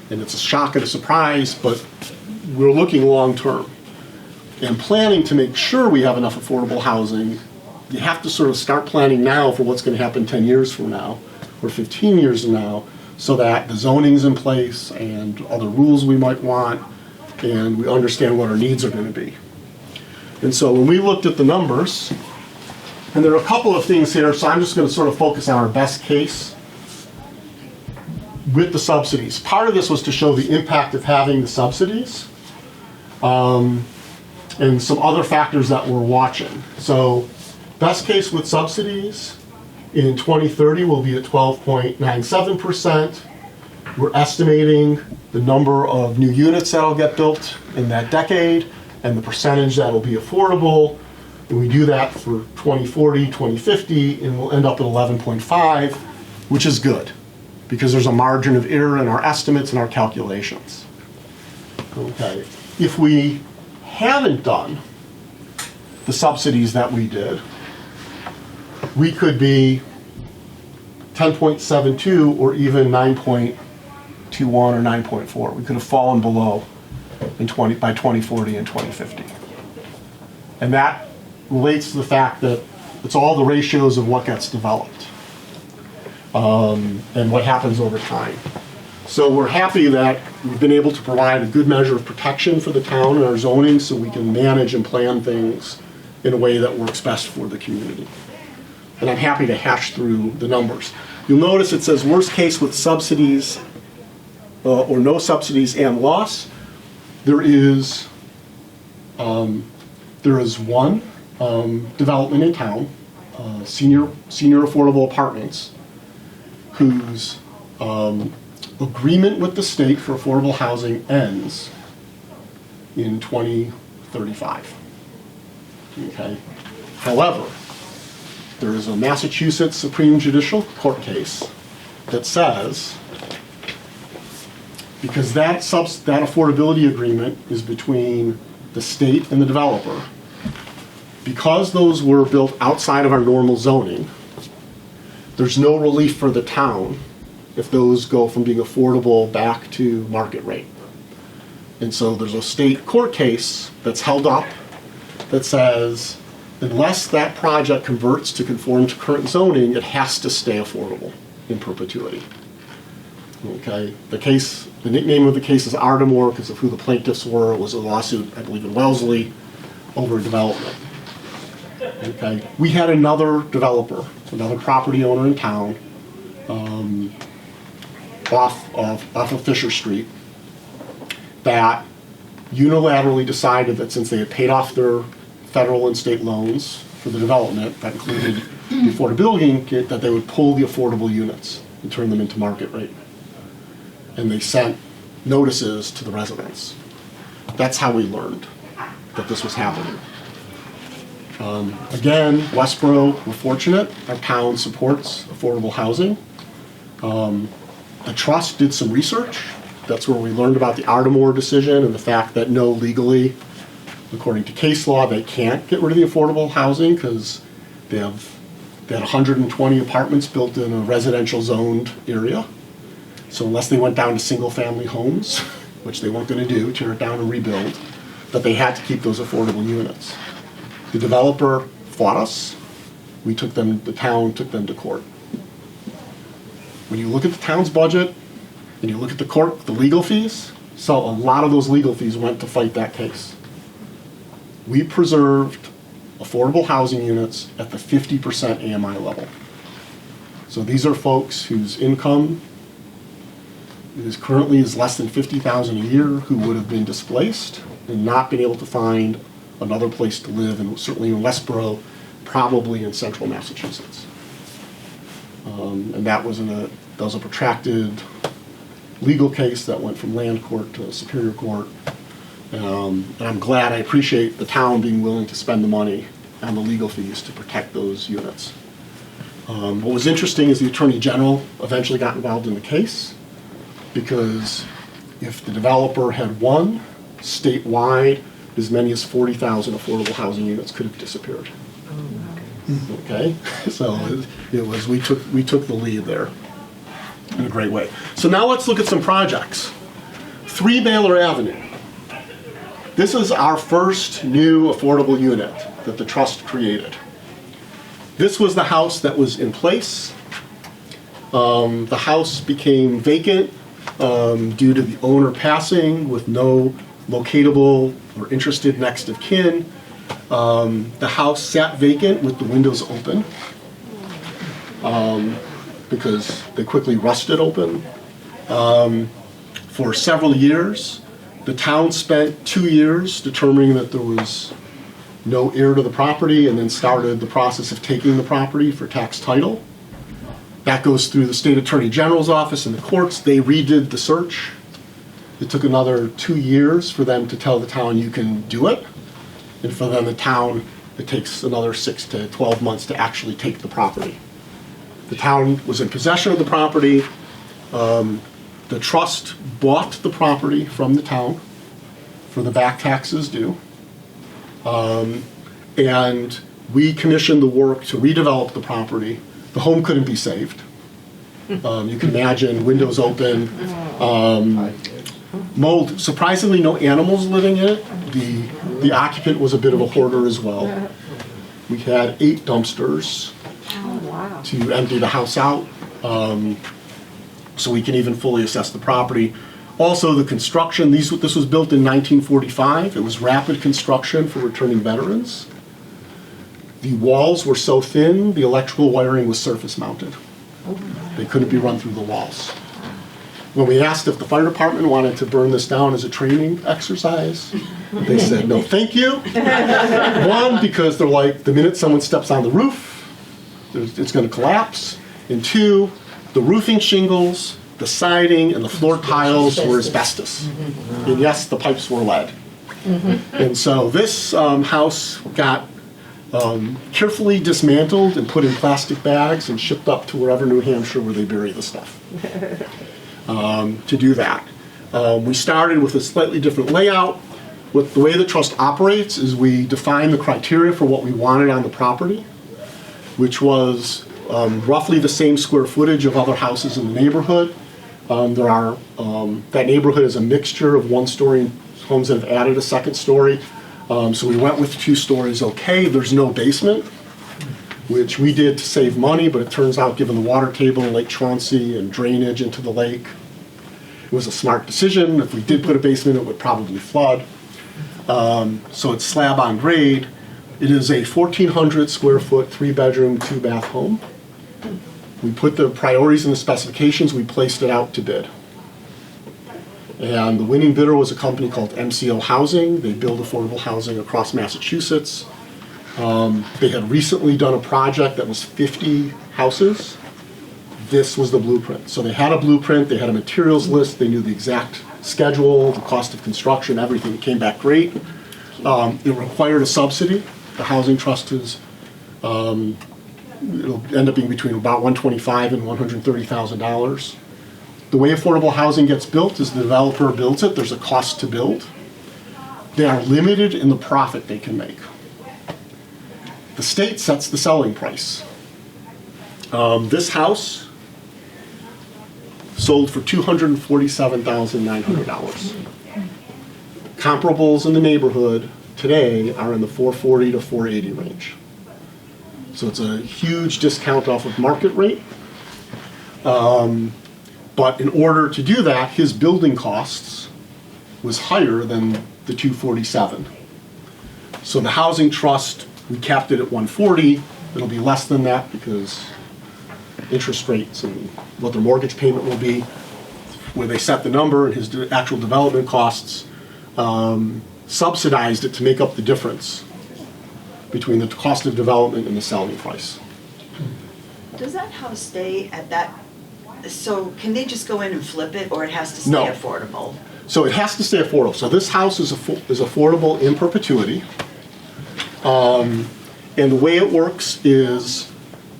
and it's a shock and a surprise, but we're looking long term. And planning to make sure we have enough affordable housing, you have to sort of start planning now for what's going to happen 10 years from now, or 15 years from now, so that the zoning's in place, and other rules we might want, and we understand what our needs are going to be. And so when we looked at the numbers, and there are a couple of things here, so I'm just going to sort of focus on our best case with the subsidies. Part of this was to show the impact of having the subsidies, and some other factors that we're watching. So best case with subsidies In 2030, we'll be at 12.97%. We're estimating the number of new units that'll get built in that decade and the percentage that'll be affordable. And we do that for 2040, 2050, and we'll end up at 11.5, which is good because there's a margin of error in our estimates and our calculations. Okay. If we haven't done the subsidies that we did, we could be 10.72 or even 9.21 or 9.4. We could have fallen below by 2040 and 2050. And that relates to the fact that it's all the ratios of what gets developed and what happens over time. So we're happy that we've been able to provide a good measure of protection for the town and our zoning so we can manage and plan things in a way that works best for the community. And I'm happy to hash through the numbers. You'll notice it says worst case with subsidies or no subsidies and loss. There is one development in town, senior affordable apartments, whose agreement with the state for affordable housing ends in 2035. Okay. However, there is a Massachusetts Supreme Judicial Court case that says because that affordability agreement is between the state and the developer, because those were built outside of our normal zoning, there's no relief for the town if those go from being affordable back to market rate. And so there's a state court case that's held up that says unless that project converts to conform to current zoning, it has to stay affordable in perpetuity. Okay, the nickname of the case is Ardmore because of who the plaintiffs were. It was a lawsuit, I believe, in Wellesley over development. Okay, we had another developer, another property owner in town, off of Fisher Street, that unilaterally decided that since they had paid off their federal and state loans for the development, that included the affordability kit, that they would pull the affordable units and turn them into market rate. And they sent notices to the residents. That's how we learned that this was happening. Again, Westborough, we're fortunate. Our town supports affordable housing. The trust did some research. That's where we learned about the Ardmore decision and the fact that no, legally, according to case law, they can't get rid of the affordable housing because they had 120 apartments built in a residential zoned area. So unless they went down to single family homes, which they weren't going to do, tear it down and rebuild, that they had to keep those affordable units. The developer fought us. The town took them to court. When you look at the town's budget and you look at the legal fees, so a lot of those legal fees went to fight that case. We preserved affordable housing units at the 50% AMI level. So these are folks whose income currently is less than $50,000 a year who would have been displaced and not been able to find another place to live, and certainly in Westborough, probably in central Massachusetts. And that was a protracted legal case that went from land court to Superior Court. And I'm glad, I appreciate the town being willing to spend the money on the legal fees to protect those units. What was interesting is the Attorney General eventually got involved in the case because if the developer had won statewide, as many as 40,000 affordable housing units could have disappeared. Okay, so we took the lead there in a great way. So now let's look at some projects. 3 Baylor Avenue. This is our first new affordable unit that the trust created. This was the house that was in place. The house became vacant due to the owner passing with no locatable or interested next of kin. The house sat vacant with the windows open because they quickly rusted open. For several years, the town spent 2 years determining that there was no heir to the property and then started the process of taking the property for tax title. That goes through the state attorney general's office and the courts. They redid the search. It took another 2 years for them to tell the town you can do it. And for them, the town, it takes another 6 to 12 months to actually take the property. The town was in possession of the property. The trust bought the property from the town for the back taxes due. And we commissioned the work to redevelop the property. The home couldn't be saved. You can imagine windows open, mold. Surprisingly, no animals living in it. The occupant was a bit of a hoarder as well. We had 8 dumpsters to empty the house out, so we can even fully assess the property. Also, the construction, this was built in 1945. It was rapid construction for returning veterans. The walls were so thin, the electrical wiring was surface mounted. They couldn't be run through the walls. When we asked if the fire department wanted to burn this down as a training exercise, they said, no, thank you. One, because they're like, the minute someone steps on the roof, it's going to collapse. And 2, the roofing shingles, the siding, and the floor tiles were asbestos. And yes, the pipes were lead. And so this house got carefully dismantled and put in plastic bags and shipped up to wherever New Hampshire where they bury the stuff to do that. We started with a slightly different layout. The way the trust operates is we define the criteria for what we wanted on the property, which was roughly the same square footage of other houses in the neighborhood. That neighborhood is a mixture of 1-story homes that have added a 2nd story. So we went with 2 stories okay. There's no basement, which we did to save money, but it turns out given the water table in Lake Chauncey and drainage into the lake, it was a smart decision. If we did put a basement, it would probably flood. So it's slab on grade. It is a 1,400 square foot, 3-bedroom, 2-bath home. We put the priorities in the specifications, we placed it out to bid. And the winning bidder was a company called MCO Housing. They build affordable housing across Massachusetts. They had recently done a project that was 50 houses. This was the blueprint. So they had a blueprint, they had a materials list, they knew the exact schedule, the cost of construction, everything. It came back great. It required a subsidy. The housing trust is, it'll end up being between about $125,000 and $130,000. The way affordable housing gets built is the developer builds it. There's a cost to build. They are limited in the profit they can make. The state sets the selling price. This house sold for $247,900. Comparables in the neighborhood today are in the $440,000 to $480,000 range. So it's a huge discount off of market rate. But in order to do that, his building costs was higher than the $247,000. So the housing trust, we capped it at $140,000. It'll be less than that because interest rates and what their mortgage payment will be, where they set the number and his actual development costs, subsidized it to make up the difference between the cost of development and the selling price. Does that house stay at that, so can they just go in and flip it, or it has to stay No. affordable? So it has to stay affordable. So this house is affordable in perpetuity. And the way it works is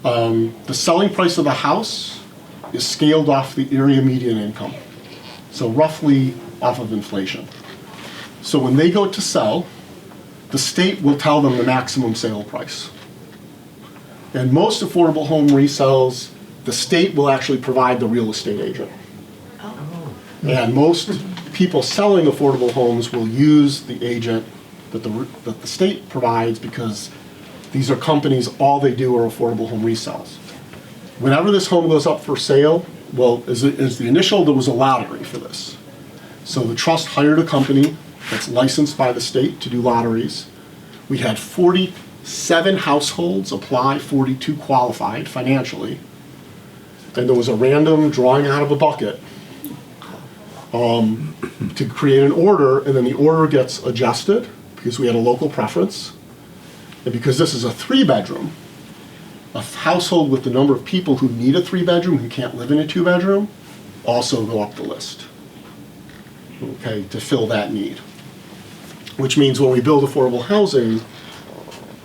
the selling price of the house is scaled off the area median income. So roughly off of inflation. So when they go to sell, the state will tell them the maximum sale price. And most affordable home resales, the state will actually provide the real estate agent. And most people selling affordable homes will use the agent that the state provides because these are companies, all they do are affordable home resales. Whenever this home goes up for sale, well, as the initial, there was a lottery for this. So the trust hired a company that's licensed by the state to do lotteries. We had 47 households apply, 42 qualified financially. And there was a random drawing out of a bucket to create an order, and then the order gets adjusted because we had a local preference. And because this is a 3-bedroom, a household with the number of people who need a 3-bedroom who can't live in a 2-bedroom also go up the list, okay, to fill that need. Which means when we build affordable housing,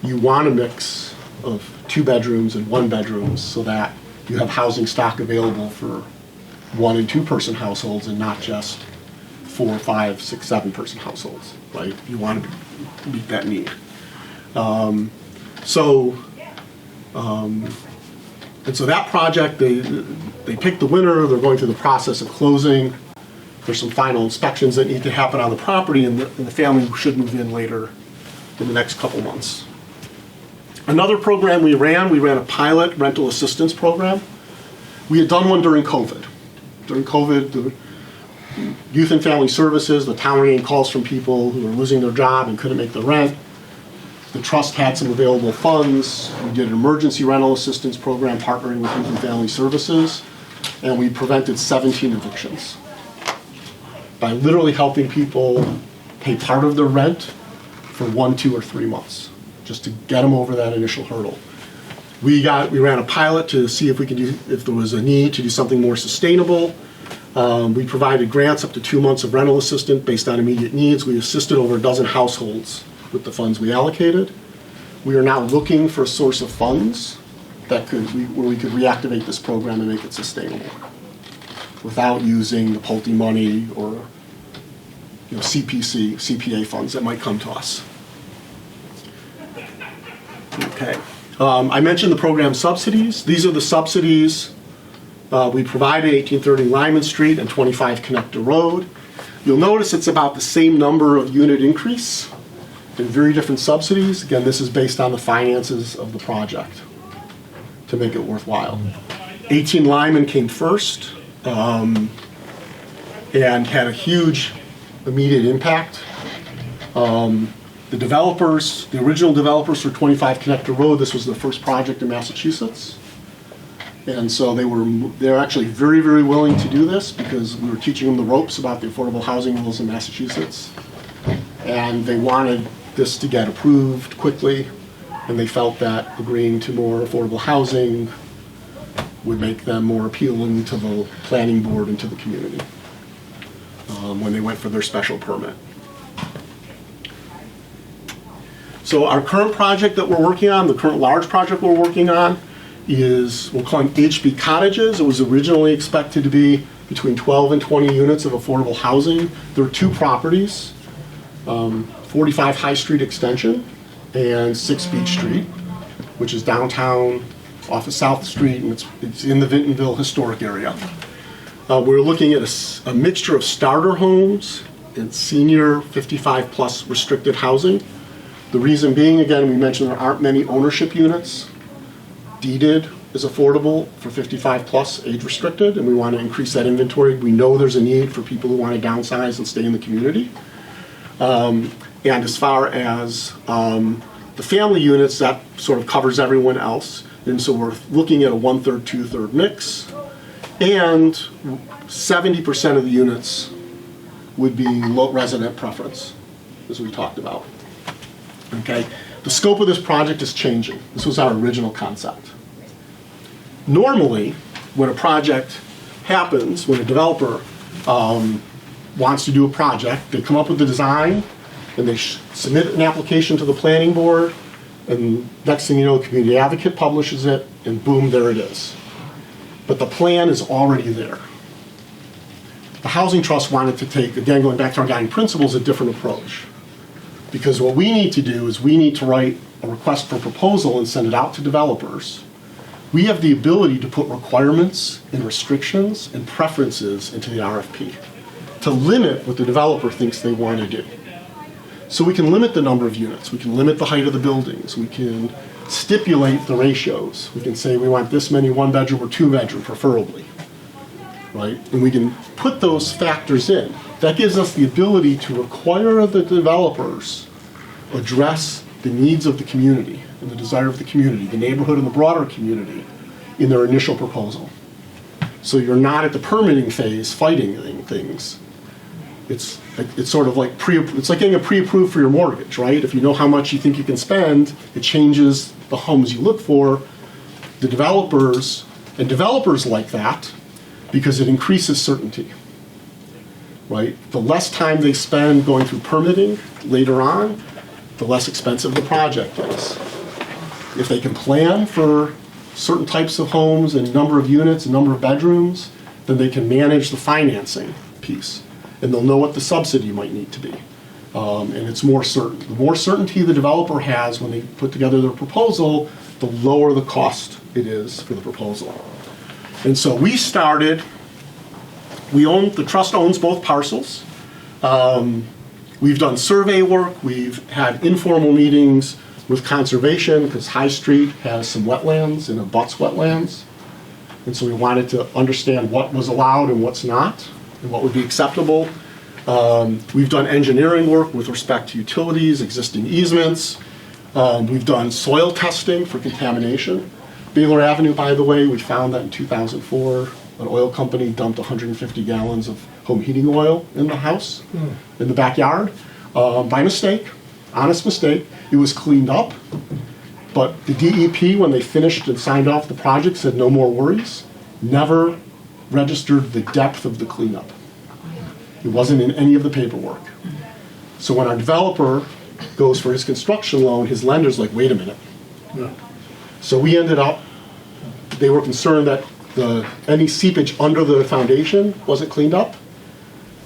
you want a mix of 2 bedrooms and 1 bedrooms so that you have housing stock available for 1 and 2 person households and not just 4, 5, 6, 7 person households, right? You want to meet that need. And so that project, they picked the winner, they're going through the process of closing. There's some final inspections that need to happen on the property, and the family should move in later in the next couple months. Another program we ran a pilot rental assistance program. We had done one during COVID. During COVID, the Youth and Family Services, the town getting calls from people who were losing their job and couldn't make the rent. The trust had some available funds. We did an emergency rental assistance program partnering with Youth and Family Services, and we prevented 17 evictions by literally helping people pay part of their rent for 1, 2, or 3 months, just to get them over that initial hurdle. We ran a pilot to see if we could if there was a need to do something more sustainable. We provided grants up to 2 months of rental assistance based on immediate needs. We assisted over a dozen households with the funds we allocated. We are now looking for a source of funds where we could reactivate this program and make it sustainable without using the Pulte money or CPA funds that might come to us. Okay. I mentioned the program subsidies. These are the subsidies we provided: 1830 Lyman Street and 25 Connector Road. You'll notice it's about the same number of unit increase in very different subsidies. Again, this is based on the finances of the project to make it worthwhile. 18 Lyman came first and had a huge immediate impact. The original developers for 25 Connector Road, this was the first project in Massachusetts. And so they're actually very, very willing to do this because we were teaching them the ropes about the affordable housing rules in Massachusetts. And they wanted this to get approved quickly, and they felt that agreeing to more affordable housing would make them more appealing to the planning board and to the community when they went for their special permit. So our current project that we're working on, the current large project we're working on, is we're calling HB Cottages. It was originally expected to be between 12 and 20 units of affordable housing. There are 2 properties, 45 High Street Extension and 6 Beach Street, which is downtown off of South Street, and it's in the Vintonville historic area. We're looking at a mixture of starter homes and senior 55 plus restricted housing. The reason being, again, we mentioned there aren't many ownership units. Deeded is affordable for 55 plus age restricted, and we want to increase that inventory. We know there's a need for people who want to downsize and stay in the community. And as far as the family units, that sort of covers everyone else. And so we're looking at a 1/3, 2/3 mix. And 70% of the units would be low resident preference, as we talked about. Okay, the scope of this project is changing. This was our original concept. Normally, when a project happens, when a developer wants to do a project, they come up with the design, and they submit an application to the planning board, and next thing you know, the community advocate publishes it, and boom, there it is. But the plan is already there. The Housing Trust wanted to take, again, going back to our guiding principles, a different approach. Because what we need to do is we need to write a request for proposal and send it out to developers. We have the ability to put requirements and restrictions and preferences into the RFP to limit what the developer thinks they want to do. So we can limit the number of units, we can limit the height of the buildings, we can stipulate the ratios. We can say we want this many 1-bedroom or 2-bedroom preferably, right? And we can put those factors in. That gives us the ability to require the developers address the needs of the community and the desire of the community, the neighborhood and the broader community in their initial proposal. So you're not at the permitting phase fighting things. It's sort of like it's like getting a pre-approved for your mortgage, right? If you know how much you think you can spend, it changes the homes you look for, the developers, and developers like that because it increases certainty, right? The less time they spend going through permitting later on, the less expensive the project is. If they can plan for certain types of homes and number of units and number of bedrooms, then they can manage the financing piece. And they'll know what the subsidy might need to be. And it's more certain. The more certainty the developer has when they put together their proposal, the lower the cost it is for the proposal. And so we started, the trust owns both parcels. We've done survey work, we've had informal meetings with conservation because High Street has some wetlands and abuts wetlands. And so we wanted to understand what was allowed and what's not, and what would be acceptable. We've done engineering work with respect to utilities, existing easements. We've done soil testing for contamination. Baylor Avenue, by the way, we found that in 2004, an oil company dumped 150 gallons of home heating oil in the house, in the backyard, by mistake, honest mistake. It was cleaned up, but the DEP, when they finished and signed off the project, said no more worries, never registered the depth of the cleanup. It wasn't in any of the paperwork. So when our developer goes for his construction loan, his lender's like, wait a minute. So we ended up, they were concerned that any seepage under the foundation wasn't cleaned up.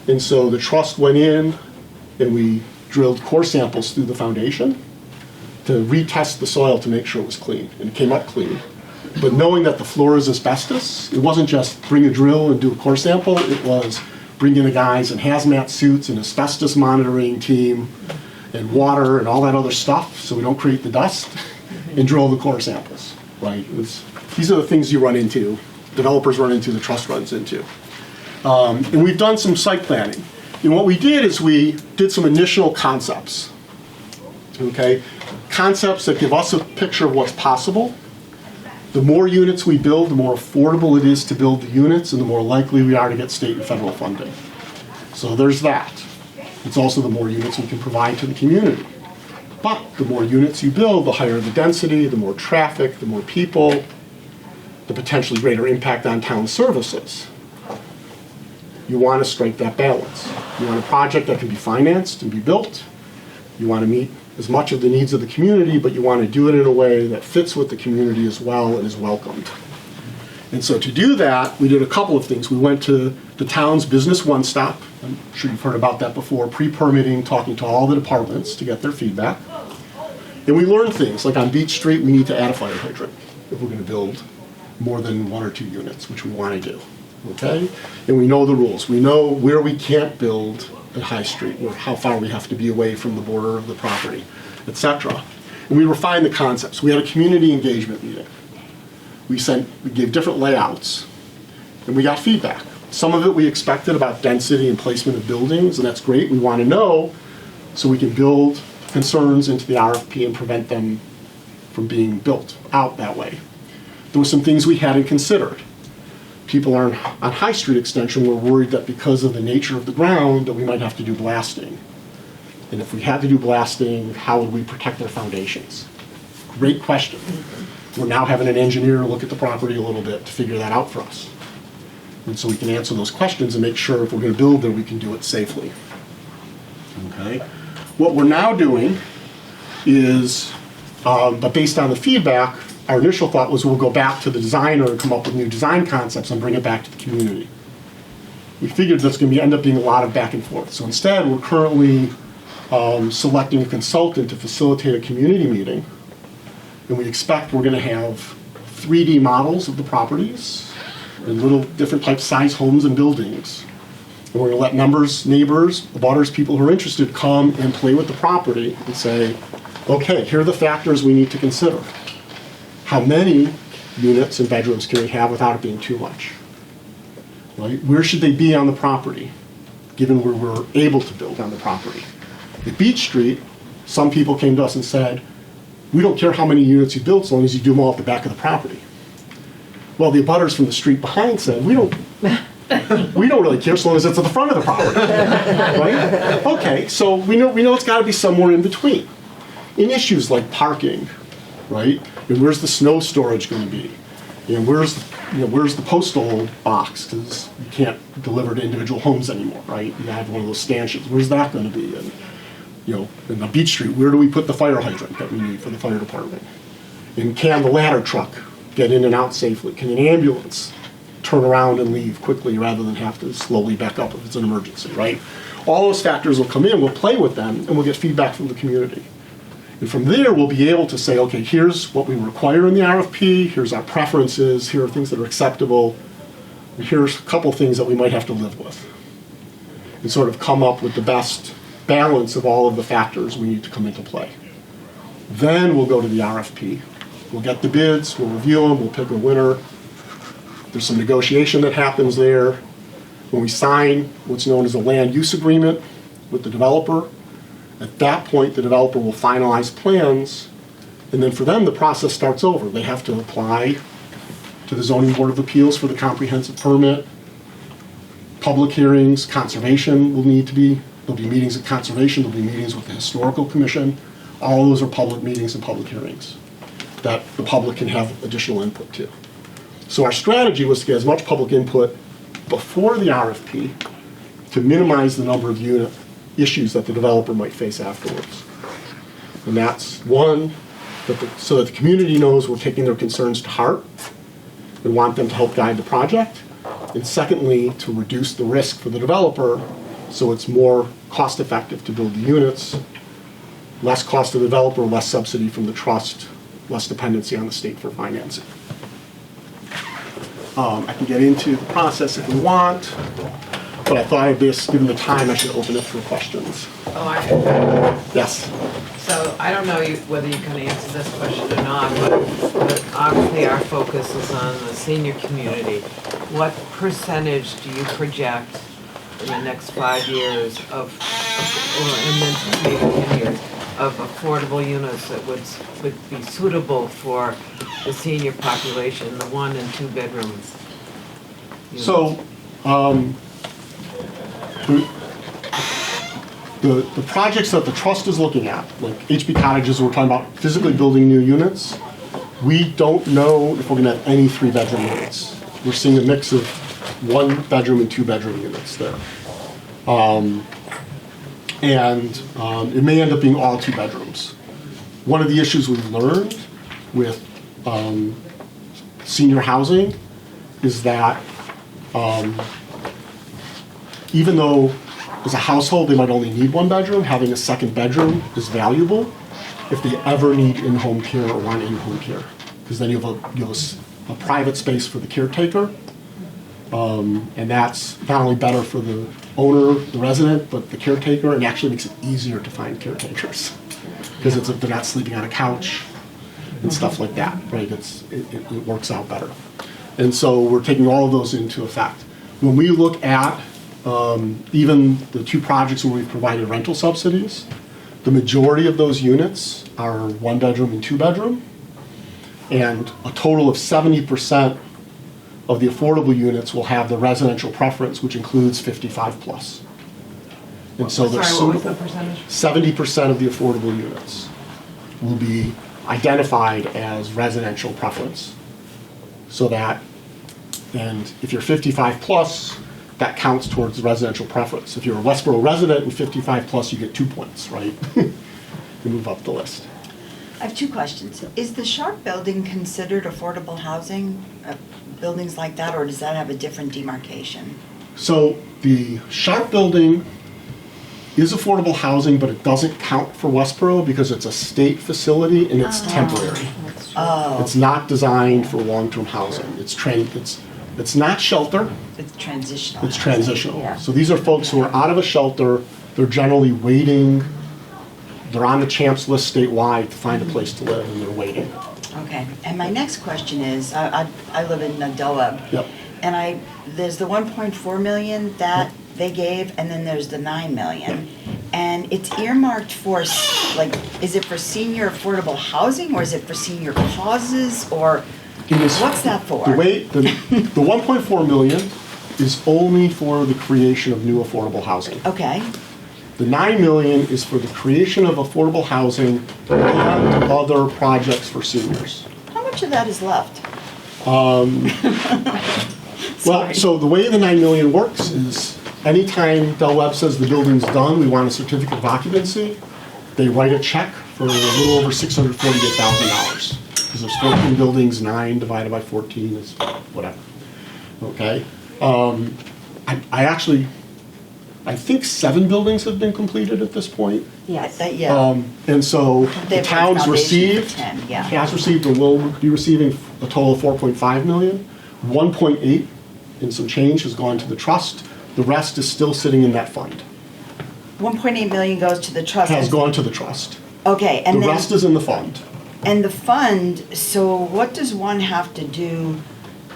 And so the trust went in and we drilled core samples through the foundation to retest the soil to make sure it was clean. And it came up clean. But knowing that the floor is asbestos, it wasn't just bring a drill and do a core sample, it was bring in the guys in hazmat suits and asbestos monitoring team and water and all that other stuff so we don't create the dust and drill the core samples, right? These are the things you run into, developers run into, the trust runs into. And we've done some site planning. And what we did is we did some initial concepts, okay? Concepts that give us a picture of what's possible. The more units we build, the more affordable it is to build the units and the more likely we are to get state and federal funding. So there's that. It's also the more units we can provide to the community. But the more units you build, the higher the density, the more traffic, the more people, the potentially greater impact on town services. You want to strike that balance. You want a project that can be financed and be built. You want to meet as much of the needs of the community, but you want to do it in a way that fits with the community as well and is welcomed. And so to do that, we did a couple of things. We went to the town's business one-stop. I'm sure you've heard about that before, pre-permitting, talking to all the departments to get their feedback. And we learned things, like on Beach Street, we need to add a fire hydrant if we're going to build more than 1 or 2 units, which we want to do, okay? And we know the rules. We know where we can't build at High Street, or how far we have to be away from the border of the property, etc. And we refined the concepts. We had a community engagement meeting. We gave different layouts, and we got feedback. Some of it we expected about density and placement of buildings, and that's great. We want to know so we can build concerns into the RFP and prevent them from being built out that way. There were some things we hadn't considered. People on High Street Extension were worried that because of the nature of the ground that we might have to do blasting. And if we had to do blasting, how would we protect their foundations? Great question. We're now having an engineer look at the property a little bit to figure that out for us. And so we can answer those questions and make sure if we're going to build there, we can do it safely. Okay. What we're now doing is, but based on the feedback, our initial thought was we'll go back to the designer and come up with new design concepts and bring it back to the community. We figured that's going to end up being a lot of back and forth. So instead, we're currently selecting a consultant to facilitate a community meeting. And we expect we're going to have 3D models of the properties and little different type size homes and buildings. And we're going to let neighbors, abutters, people who are interested come and play with the property and say, okay, here are the factors we need to consider. How many units and bedrooms can we have without it being too much? Right? Where should they be on the property, given where we're able to build on the property? At Beach Street, some people came to us and said, we don't care how many units you build as long as you do them all at the back of the property. Well, the abutters from the street behind said, we don't really care as long as it's at the front of the property. Right? Okay, so we know it's got to be somewhere in between. In issues like parking, right? And where's the snow storage gonna be? And where's the postal box, because you can't deliver to individual homes anymore, right? You have one of those stanchions, where's that gonna be? And, in the Beach Street, where do we put the fire hydrant that we need for the fire department? And can the ladder truck get in and out safely? Can an ambulance turn around and leave quickly rather than have to slowly back up if it's an emergency, right? All those factors will come in, we'll play with them, and we'll get feedback from the community. And from there, we'll be able to say, okay, here's what we require in the RFP, here's our preferences, here are things that are acceptable, and here's a couple things that we might have to live with. And sort of come up with the best balance of all of the factors we need to come into play. Then we'll go to the RFP. We'll get the bids, we'll review them, we'll pick a winner. There's some negotiation that happens there. When we sign what's known as a land use agreement with the developer, at that point, the developer will finalize plans, and then for them, the process starts over. They have to apply to the Zoning Board of Appeals for the comprehensive permit. Public hearings, conservation will need to be, there'll be meetings of conservation, there'll be meetings with the Historical Commission. All those are public meetings and public hearings that the public can have additional input to. So our strategy was to get as much public input before the RFP to minimize the number of issues that the developer might face afterwards. And that's one, so that the community knows we're taking their concerns to heart and want them to help guide the project. And secondly, to reduce the risk for the developer so it's more cost effective to build the units, less cost to the developer, less subsidy from the trust, less dependency on the state for financing. I can get into the process if we want, but I thought of this, given the time, I should open it for questions. Yes? So I don't know whether you can answer this question or not, but obviously our focus is on the senior community. What percentage do you project in the next 5 years or in the maybe 10 years, of affordable units that would be suitable for the senior population, the 1 and 2 bedrooms? So, the projects that the trust is looking at, like HB cottages, we're talking about physically building new units. We don't know if we're going to have any 3-bedroom units. We're seeing a mix of 1-bedroom and 2-bedroom units there. It may end up being all 2 bedrooms. One of the issues we've learned with senior housing is that even though as a household they might only need 1 bedroom, having a 2nd bedroom is valuable if they ever need in-home care or want in-home care, because then you have a private space for the caretaker, and that's not only better for the owner, the resident, but the caretaker, and actually makes it easier to find caretakers because they're not sleeping on a couch and stuff like that, right? It works out better. And so we're taking all of those into effect. When we look at even the 2 projects where we've provided rental subsidies, the majority of those units are 1-bedroom and 2-bedroom, and a total of 70% of the affordable units will have the residential preference, which includes 55 plus. And so they're Sorry, what was suitable. the percentage? 70% of the affordable units will be identified as residential preference. So that, and if you're 55 plus, that counts towards the residential preference. If you're a Westborough resident and 55 plus, you get 2 points, right? You move up the list. I have 2 questions. Is the Sharp building considered affordable housing, buildings like that, or does that have a different demarcation? So the Sharp building is affordable housing, but it doesn't count for Westborough because it's a state facility and it's temporary. Oh, It's not designed for long-term housing. It's not shelter, it's transitional. it's transitional. Yeah. So these are folks who are out of a shelter, they're generally waiting, they're on the CHAMPS list statewide to find a place to live, and they're waiting. Okay, and my next question is, I live in Nadoa. Yep. And there's the 1.4 million that they gave, and then there's the 9 million. And it's earmarked for, is it for senior affordable housing, or is it for senior causes, or what's that for? The 1.4 million is only for the creation of new affordable housing. Okay, The 9 million is for the creation of affordable housing and other projects for seniors. much of that is left? Well, so the way the 9 million works is anytime Del Webb says the building's done, we want a certificate of occupancy, they write a check for a little over $648,000. Because there's 14 buildings, 9 divided by 14 is whatever, okay? I think 7 buildings have been completed at this point. Yes. Yeah. And so They the have town's foundation for received, 10, yeah. has received or will be receiving a total of 4.5 million. 1.8 and some change has gone to the trust. The rest is still sitting in that fund. 1.8 million goes to the trust. Has gone to the trust. Okay, The and then, rest is in the fund. and the fund, so what does one have to do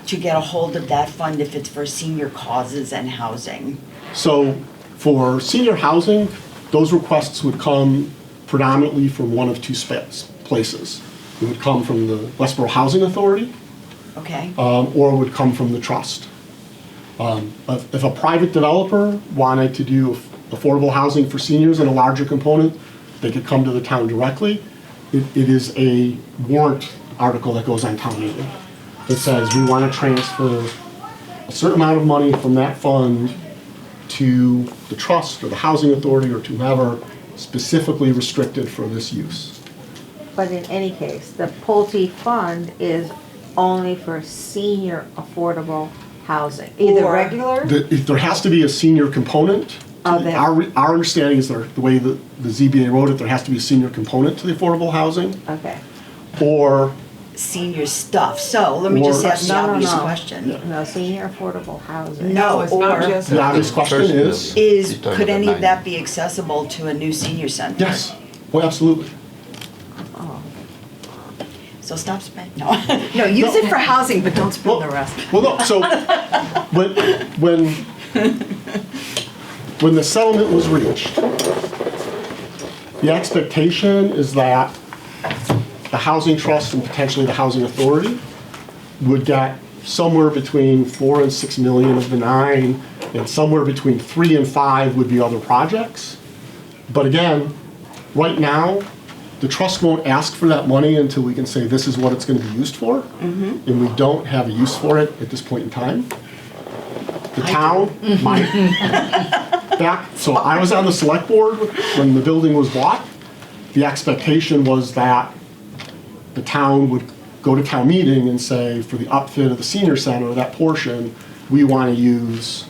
to get a hold of that fund if it's for senior causes and housing? So for senior housing, those requests would come predominantly from one of two places. It would come from the Westborough Housing Authority, Okay, or it would come from the trust. If a private developer wanted to do affordable housing for seniors in a larger component, they could come to the town directly. It is a warrant article that goes on town meeting that says we want to transfer a certain amount of money from that fund to the trust or the housing authority or to whoever specifically restricted for this use. But in any case, the Pulte Fund is only for senior affordable housing, either Or- regular? There has to be a senior component. Of that. Our understanding is the way the ZBA wrote it, there has to be a senior component to the affordable housing, Okay. or, senior stuff, so let me just Or- ask the No, no, obvious no. question. No, senior affordable housing. No, it's not or just. the obvious question is, is, You're talking could any about of that be accessible to a new senior center? yes, well, absolutely. Oh, So stop spending, no, no, use it for housing, but don't spend the rest. Well, no, so, when the settlement was reached, the expectation is that the housing trust and potentially the housing authority would get somewhere between 4 and 6 million of the 9, and somewhere between 3 and 5 would be other projects. But again, right now, the trust won't ask for that money until we can say this is what it's going to be used for. And we don't have a use for it at this point in time. The town might. So I was on the select board when the building was bought. The expectation was that the town would go to town meeting and say, for the upfit of the senior center, that portion, we want to use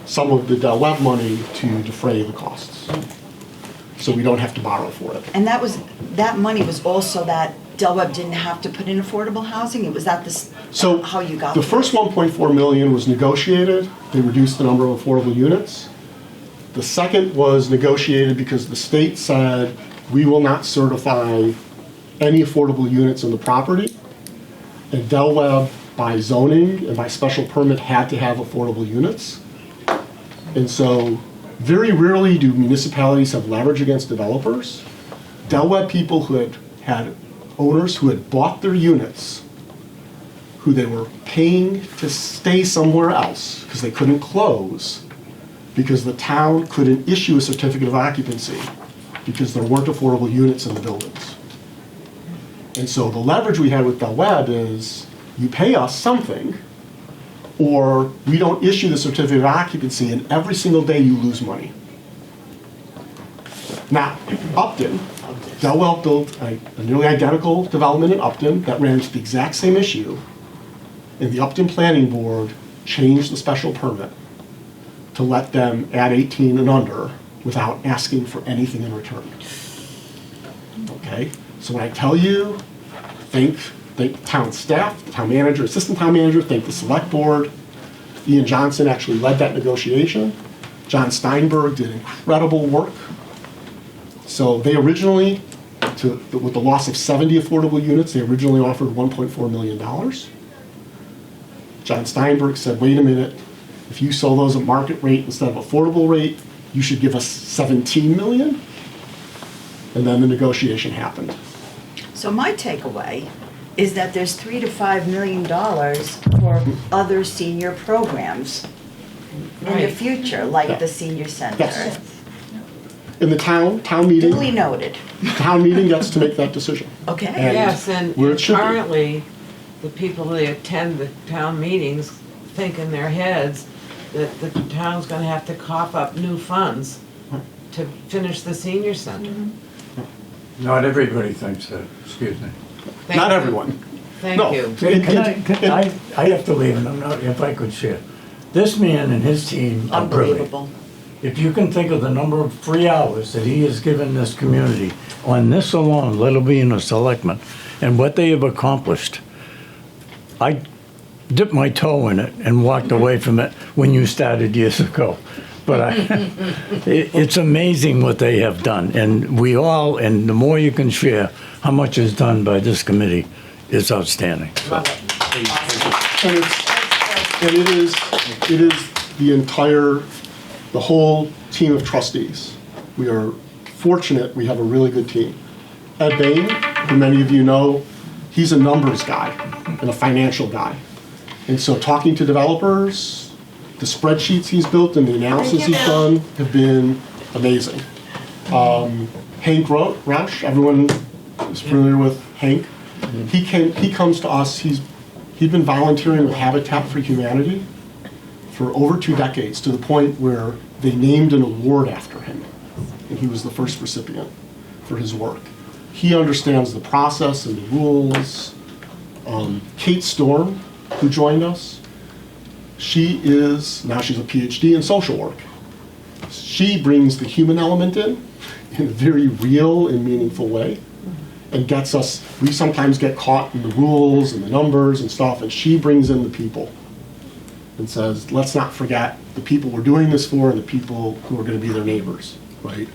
some of the Del Webb money to defray the costs. So we don't have to borrow for it. And that money was also that Del Webb didn't have to put in affordable housing, it was that this, So how you got the there? first 1.4 million was negotiated. They reduced the number of affordable units. The second was negotiated because the state said, we will not certify any affordable units on the property. And Del Webb, by zoning and by special permit, had to have affordable units. And so very rarely do municipalities have leverage against developers. Del Webb people who had owners who had bought their units, who they were paying to stay somewhere else because they couldn't close, because the town couldn't issue a certificate of occupancy because there weren't affordable units in the buildings. And so the leverage we had with Del Webb is, you pay us something, or we don't issue the certificate of occupancy, and every single day you lose money. Now, Upton, Del Webb built a nearly identical development in Upton that ran into the exact same issue, and the Upton Planning Board changed the special permit to let them add 18 and under without asking for anything in return. Okay, so when I tell you, thank town staff, the town manager, assistant town manager, thank the select board. Ian Johnson actually led that negotiation. John Steinberg did incredible work. So they originally, with the loss of 70 affordable units, they originally offered $1.4 million. John Steinberg said, wait a minute, if you sell those at market rate instead of affordable rate, you should give us 17 million. And then the negotiation happened. So my takeaway is that there's $3 to $5 million for other senior programs in the Right. future, like Yeah. the senior center. Yes. In the town meeting, Duly noted. town meeting gets to make that decision. Okay. And Yes, and where it should be. currently, the people that attend the town meetings think in their heads that the town's gonna have to cough up new funds to finish the senior center. Not everybody thinks that, excuse me. Thank Not you. everyone. Thank No. you. I have to leave, and I'm not, if I could share. This man and his team are brilliant. Unbelievable. If you can think of the number of free hours that he has given this community on this alone, let alone a selectman, and what they have accomplished, I dipped my toe in it and walked away from it when you started years ago. But it's amazing what they have done, and we all, and the more you can share how much is done by this committee is outstanding. So, And it is the whole team of trustees. We are fortunate we have a really good team. Ed Bain, who many of you know, he's a numbers guy and a financial guy. And so talking to developers, the spreadsheets he's built and the analysis he's done have been amazing. Hank Roush, everyone is familiar with Hank. He comes to us, he'd been volunteering with Habitat for Humanity for over 2 decades, to the point where they named an award after him. And he was the first recipient for his work. He understands the process and the rules. Kate Storm, who joined us, she's a PhD in social work. She brings the human element in a very real and meaningful way, and gets us, we sometimes get caught in the rules and the numbers and stuff, and she brings in the people and says, let's not forget the people we're doing this for and the people who are going to be their neighbors, right?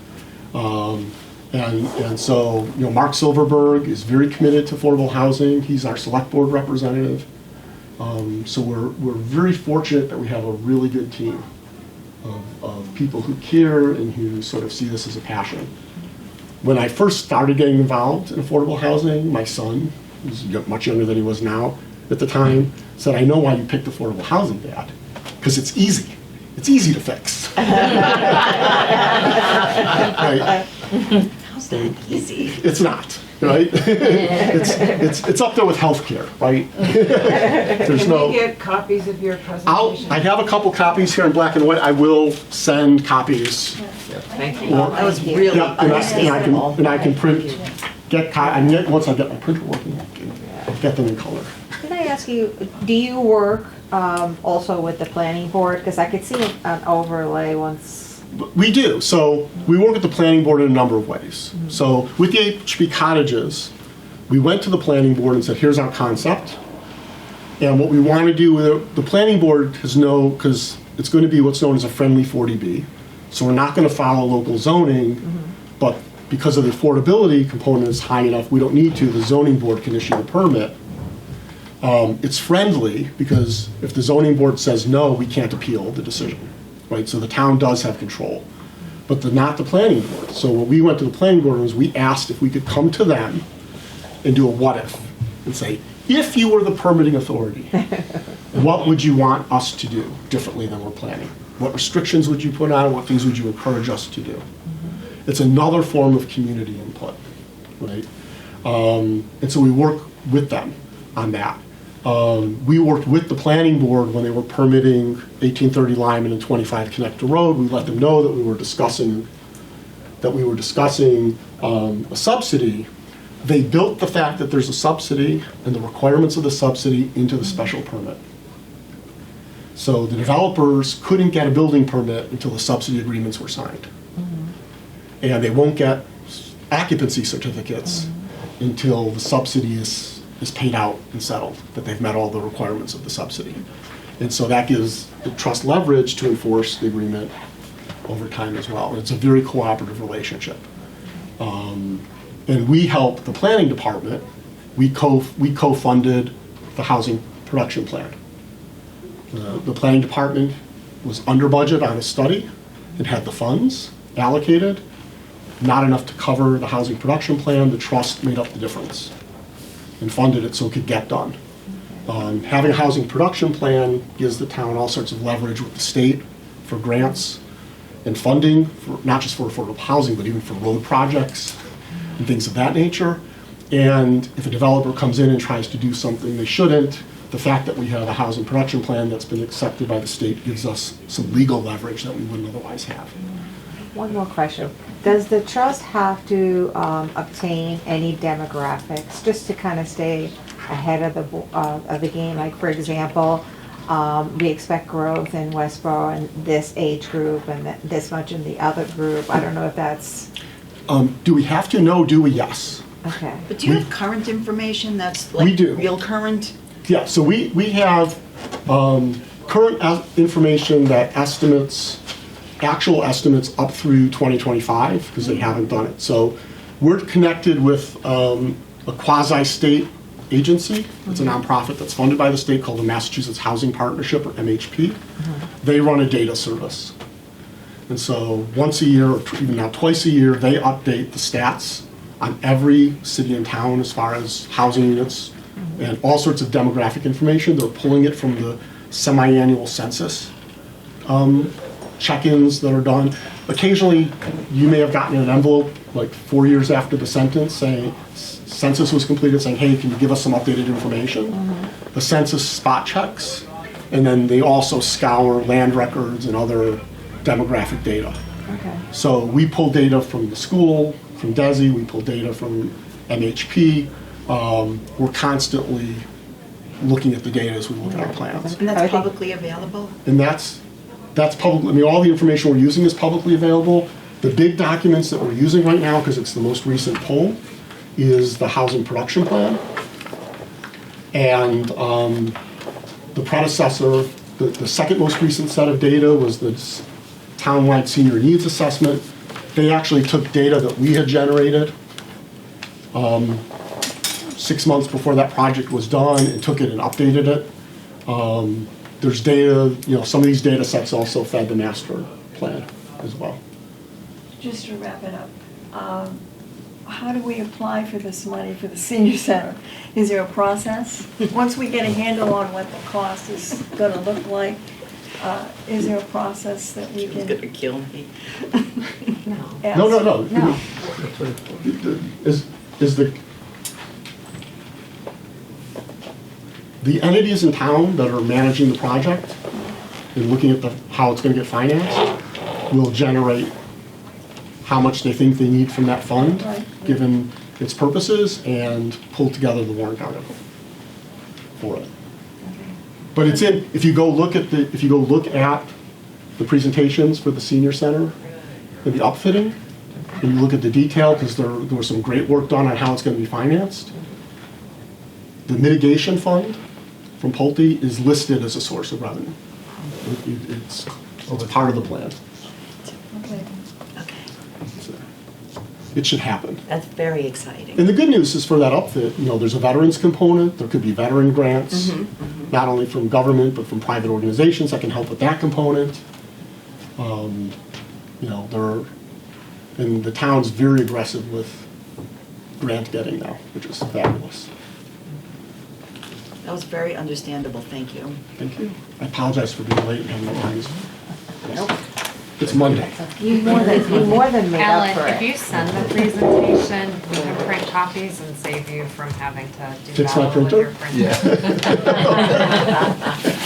And so, Mark Silverberg is very committed to affordable housing. He's our select board representative. So we're very fortunate that we have a really good team of people who care and who sort of see this as a passion. When I first started getting involved in affordable housing, my son, who's much younger than he was now at the time, said, I know why you picked affordable housing, Dad, because it's easy. It's easy to fix. Right? How's that easy? It's not, right? It's up there with healthcare, right? There's Can we get copies of your presentation? I have a couple copies here in black and white. I will send copies. Thank you. That was really Yeah, understandable. and I can print, once I get my printer working, I can get them in color. Can I ask you, do you work also with the planning board? Because I could see an overlay once. We do. So we work with the planning board in a number of ways. So with the HB cottages, we went to the planning board and said, here's our concept. And what we want to do with it, the planning board has because it's going to be what's known as a friendly 40B. So we're not going to follow local zoning, but because of the affordability component is high enough, we don't need to. The zoning board can issue the permit. It's friendly because if the zoning board says no, we can't appeal the decision, right? So the town does have control, but not the planning board. So when we went to the planning board was we asked if we could come to them and do a what if and say, if you were the permitting authority, what would you want us to do differently than we're planning? What restrictions would you put on? What things would you encourage us to do? It's another form of community input, right? And so we work with them on that. We worked with the planning board when they were permitting 1830 Lyman and 25 Connector Road. We let them know that we were discussing a subsidy. They built the fact that there's a subsidy and the requirements of the subsidy into the special permit. So the developers couldn't get a building permit until the subsidy agreements were signed. And they won't get occupancy certificates until the subsidy is paid out and settled, that they've met all the requirements of the subsidy. And so that gives the trust leverage to enforce the agreement over time as well. And it's a very cooperative relationship. And we help the planning department. We co-funded the housing production plan. The planning department was under budget on a study. It had the funds allocated, not enough to cover the housing production plan. The trust made up the difference and funded it so it could get done. Having a housing production plan gives the town all sorts of leverage with the state for grants and funding, not just for affordable housing, but even for road projects and things of that nature. And if a developer comes in and tries to do something they shouldn't, the fact that we have a housing production plan that's been accepted by the state gives us some legal leverage that we wouldn't otherwise have. One more question. Does the trust have to obtain any demographics just to kind of stay ahead of the game? Like, for example, we expect growth in Westborough in this age group and this much in the other group. I don't know if that's, Do we have to? No. Do we? Yes. okay. But do you have current information that's We like do. real current? Yeah, so we have current information that estimates, actual estimates up through 2025, because they haven't done it. So we're connected with a quasi-state agency. It's a nonprofit that's funded by the state called the Massachusetts Housing Partnership, or MHP. They run a data service. And so once a year, or even now twice a year, they update the stats on every city and town as far as housing units and all sorts of demographic information. They're pulling it from the semi-annual census check-ins that are done. Occasionally, you may have gotten an envelope like 4 years after the census was completed saying, hey, can you give us some updated information? The census spot checks, and then they also scour land records and other demographic data. Okay. So we pull data from the school, from DESI, we pull data from MHP. We're constantly looking at the data as we look at our plans. And that's publicly available? And that's public, I mean, all the information we're using is publicly available. The big documents that we're using right now, because it's the most recent poll, is the housing production plan. And the predecessor, the second most recent set of data was the townwide senior needs assessment. They actually took data that we had generated 6 months before that project was done and took it and updated it. There's data, some of these data sets also fed the master plan as well. Just to wrap it up, how do we apply for this money for the senior center? Is there a process? Once we get a handle on what the cost is gonna look like, is there a process that we It's can? gonna kill me. ask? No. No. Is the entities in town that are managing the project and looking at how it's going to get financed will generate how much they think they need from that fund, Right. given its purposes, and pull together the warrant article for it. But it's in, if you go look at the presentations for the senior center, for the upfitting, and you look at the detail, because there was some great work done on how it's going to be financed. The mitigation fund from Pulte is listed as a source of revenue. It's part of the plan. Okay. Okay, It should happen. that's very exciting. And the good news is for that upfit, there's a veterans component. There could be veteran grants, not only from government, but from private organizations that can help with that component. And the town's very aggressive with grant getting now, which is fabulous. That was very understandable, thank you. Thank you. I apologize for being late and having no lines. Nope. It's Monday. You more than made up Ellen, for if it. you send the presentation, we can print copies and save you from having to do Fix my that with printer? your printer.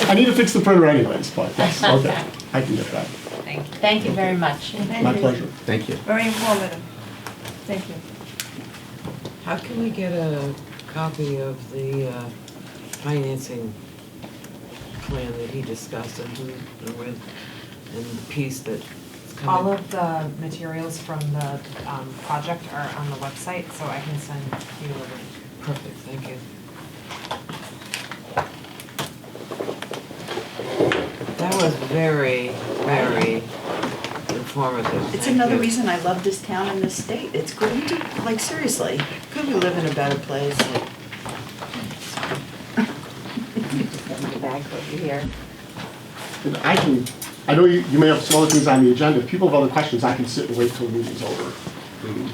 I need to fix the printer anyways, but that's okay. I can get that. Thank you. Thank you very much. Thank My you. pleasure. Thank you. Very informative. Thank you. How can we get a copy of the financing plan that he discussed and and the piece that's coming? All of the materials from the project are on the website, so I can send you a link. Perfect, thank you. That was very, very informative. It's Thank another you. reason I love this town and this state. It's good, like, seriously, could we live in a better place? My bag over here. And I know you may have some other things on the agenda. If people have other questions, I can sit and wait till the meeting's over.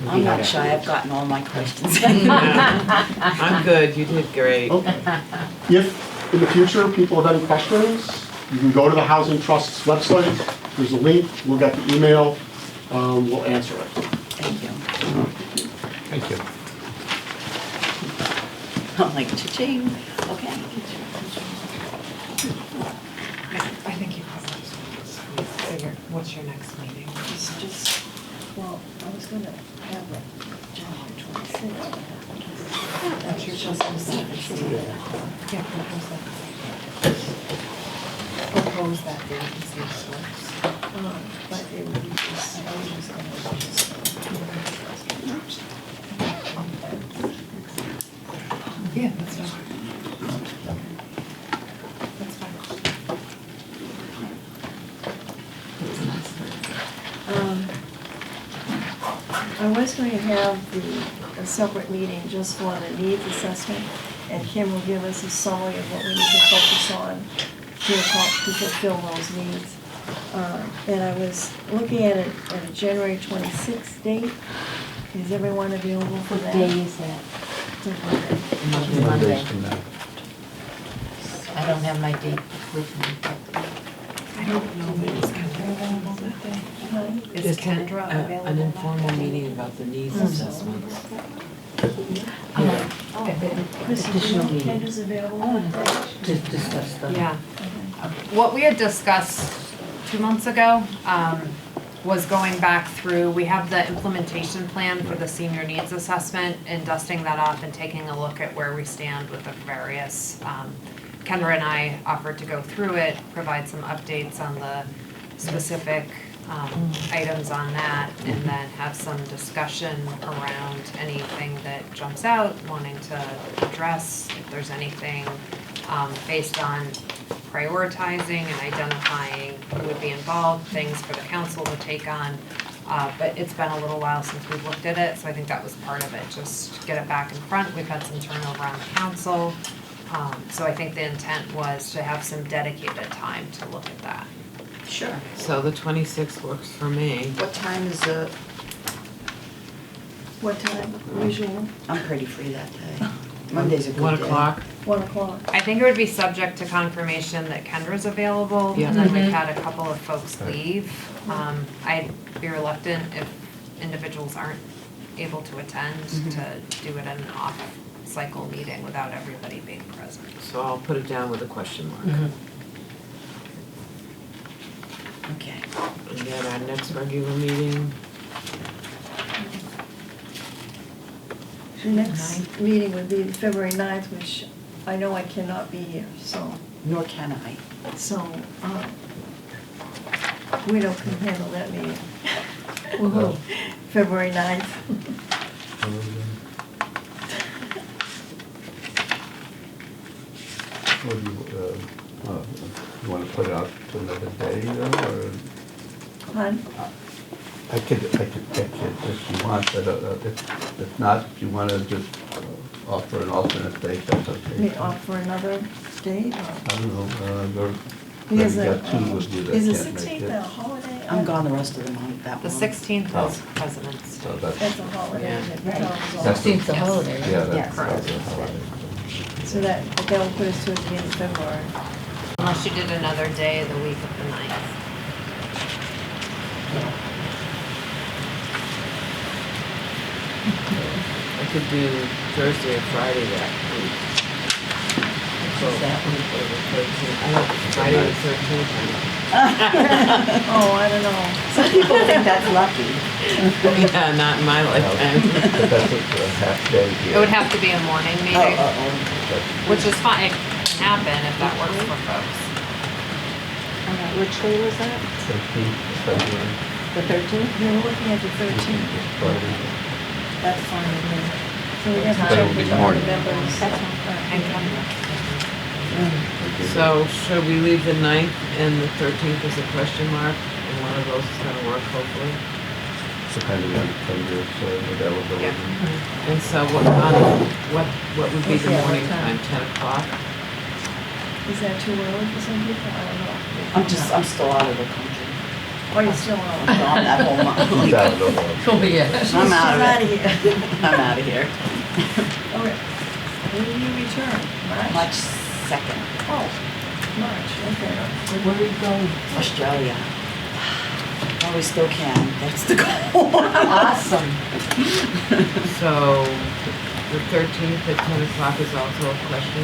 I'm not shy, I've gotten all my questions. I'm good, you did great. Okay. If in the future people have any questions, you can go to the Housing Trust's website. There's a link. We'll get the email. We'll answer it. Thank you. Thank you. I'm like, cha-ching, okay. I think you probably just want to figure, what's your next meeting? Just, well, I was gonna have it January 26th. That's your Yeah, propose that date and see if it works. But it would be just, I was just Yeah, that's fine. That's fine. I was going to have a separate meeting just for the needs assessment, and Kim will give us a summary of what we need to focus on to fulfill those needs. And I was looking at a January 26th date. Is everyone available for that? What day is that? Monday. Mondays from now. I don't have my date with me. I don't know if it's Kendra available that day. Is Just Kendra available? an informal meeting about the needs assessments. Additional meeting. Kendra's available that day? To discuss the. Yeah. What we had discussed 2 months ago was going back through, we have the implementation plan for the senior needs assessment and dusting that off and taking a look at where we stand with the various, Kendra and I offered to go through it, provide some updates on the specific items on that, and then have some discussion around anything that jumps out, wanting to address, if there's anything based on prioritizing and identifying who would be involved, things for the council to take on. But it's been a little while since we've looked at it, so I think that was part of it, just get it back in front. We've had some turnover on the council. So I think the intent was to have some dedicated time to look at that. Sure. So the 26th works for me. What time is What time, usual? I'm pretty free that day. Monday's a good day. 1 o'clock? 1 o'clock. I think it would be subject to confirmation that Kendra's available, Yeah. and then we've had a couple of folks leave. I'd be reluctant if individuals aren't able to attend to do it in an off-cycle meeting without everybody being present. So I'll put it down with a question mark. Okay. And then our next regular meeting, The next meeting would be February 9th, which I know I cannot be here, so, Nor can I. Widow can handle that meeting. February 9th. What do you want to put it out to another day, or? Hun? I could catch it if you want, but if not, if you want to just offer an alternate date, that's okay. Me offer another date, or? I don't know, He has we've a- got two of you that Is the can't make 16th a it. holiday? I'm gone the rest of the month, that The one. 16th Oh. is President's Day. So that's, That's a holiday, Yeah. that becomes off. That's the- 16th 's a holiday, right? yeah, that's Yes. that's a holiday. So that will put us to the end of February. Unless you did another day the week of the 9th. I could do Thursday or Friday that week. So, that week? I don't, Friday the 13th. Oh, I don't know. Some people think that's lucky. Yeah, not in my lifetime. But that's a half day here. It would have to be a morning Oh, meeting, That's- which is fine, it can happen if that works for folks. Which day was that? 13th February. The 13th? We were looking at the 13th. Friday. That's fine with me. So we have to But it check will be with all the morning. members. That's fine. And Kendra. So should we leave the 9th and the 13th as a question mark? And one of those is gonna work hopefully? Depending on Kendra's availability. And so what would be the Yeah, what morning time? time, 10 o'clock? Is that too early for some people? I don't know. I'm still out of the country. Oh, you're still on? I'm gone that whole month. She's out of the way. Oh, yeah. I'm out of it. here. I'm out of here. Okay. When do you return? March 2nd, Oh, March, okay. Where are you going? Australia. Well, we still can, that's the goal. Awesome. So the 13th at 10 o'clock is also a question.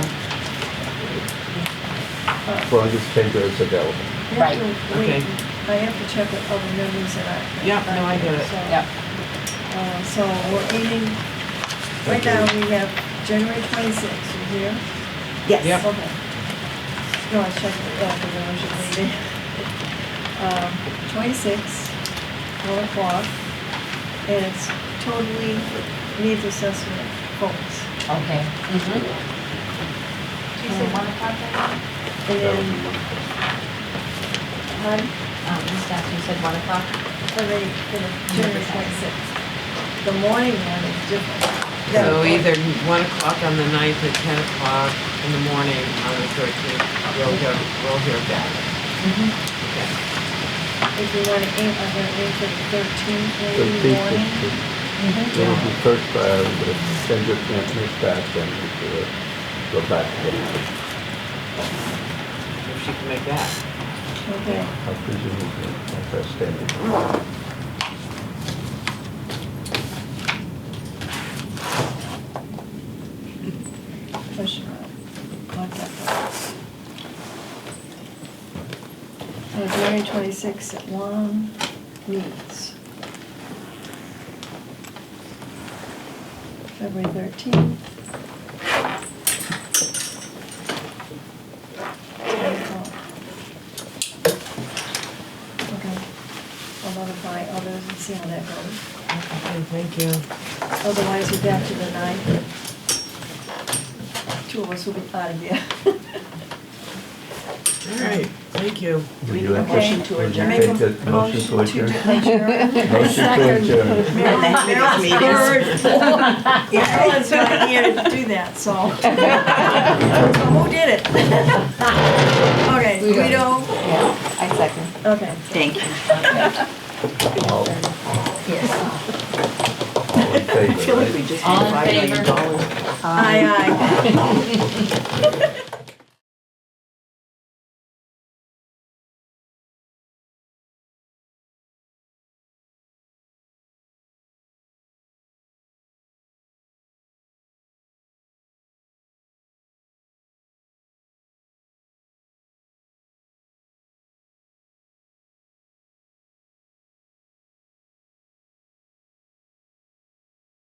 As long as Kendra is available. You have to wait. Okay. I have to check with other members that are. Yeah, no, I get it. So, Yep. So we're aiming, right now we have January 26th, you here? Yes. Yep. Okay. No, I checked it, because I was just reading. 26, 1 o'clock, and it's totally needs assessment focused. Okay. Mm-hmm. Do you say 1 o'clock right And then, HUD, Ms. Jackson, you said 1 o'clock? for the January 26th. The morning one is different. So either 1 o'clock on the 9th or 10 o'clock in the morning on the 13th, we'll hear back. Okay. If you want to aim, I'm gonna aim for the 13th, maybe 13th morning. is the, will be first priority, but if Kendra can't make that, then we go back to it. If she can make that. Okay. I presume that's our standard. Question mark. Contact us. January 26th at 1, meets. February 13th. 10 o'clock. Okay. I'll notify others and see how that goes. Okay, thank you. Otherwise, we're back to the 9th. 2 of us will be out of here. All right, thank you. Would We you need a like motion to would you adjourn. take the motion to adjourn? adjourn. Motion to adjourn. Carolyn's not here to do that, so. So who did it? Okay, Guido, Yeah, I second. okay. Thank you. All I in favor, feel like right? we just All in made $5 million. favor? Aye, aye.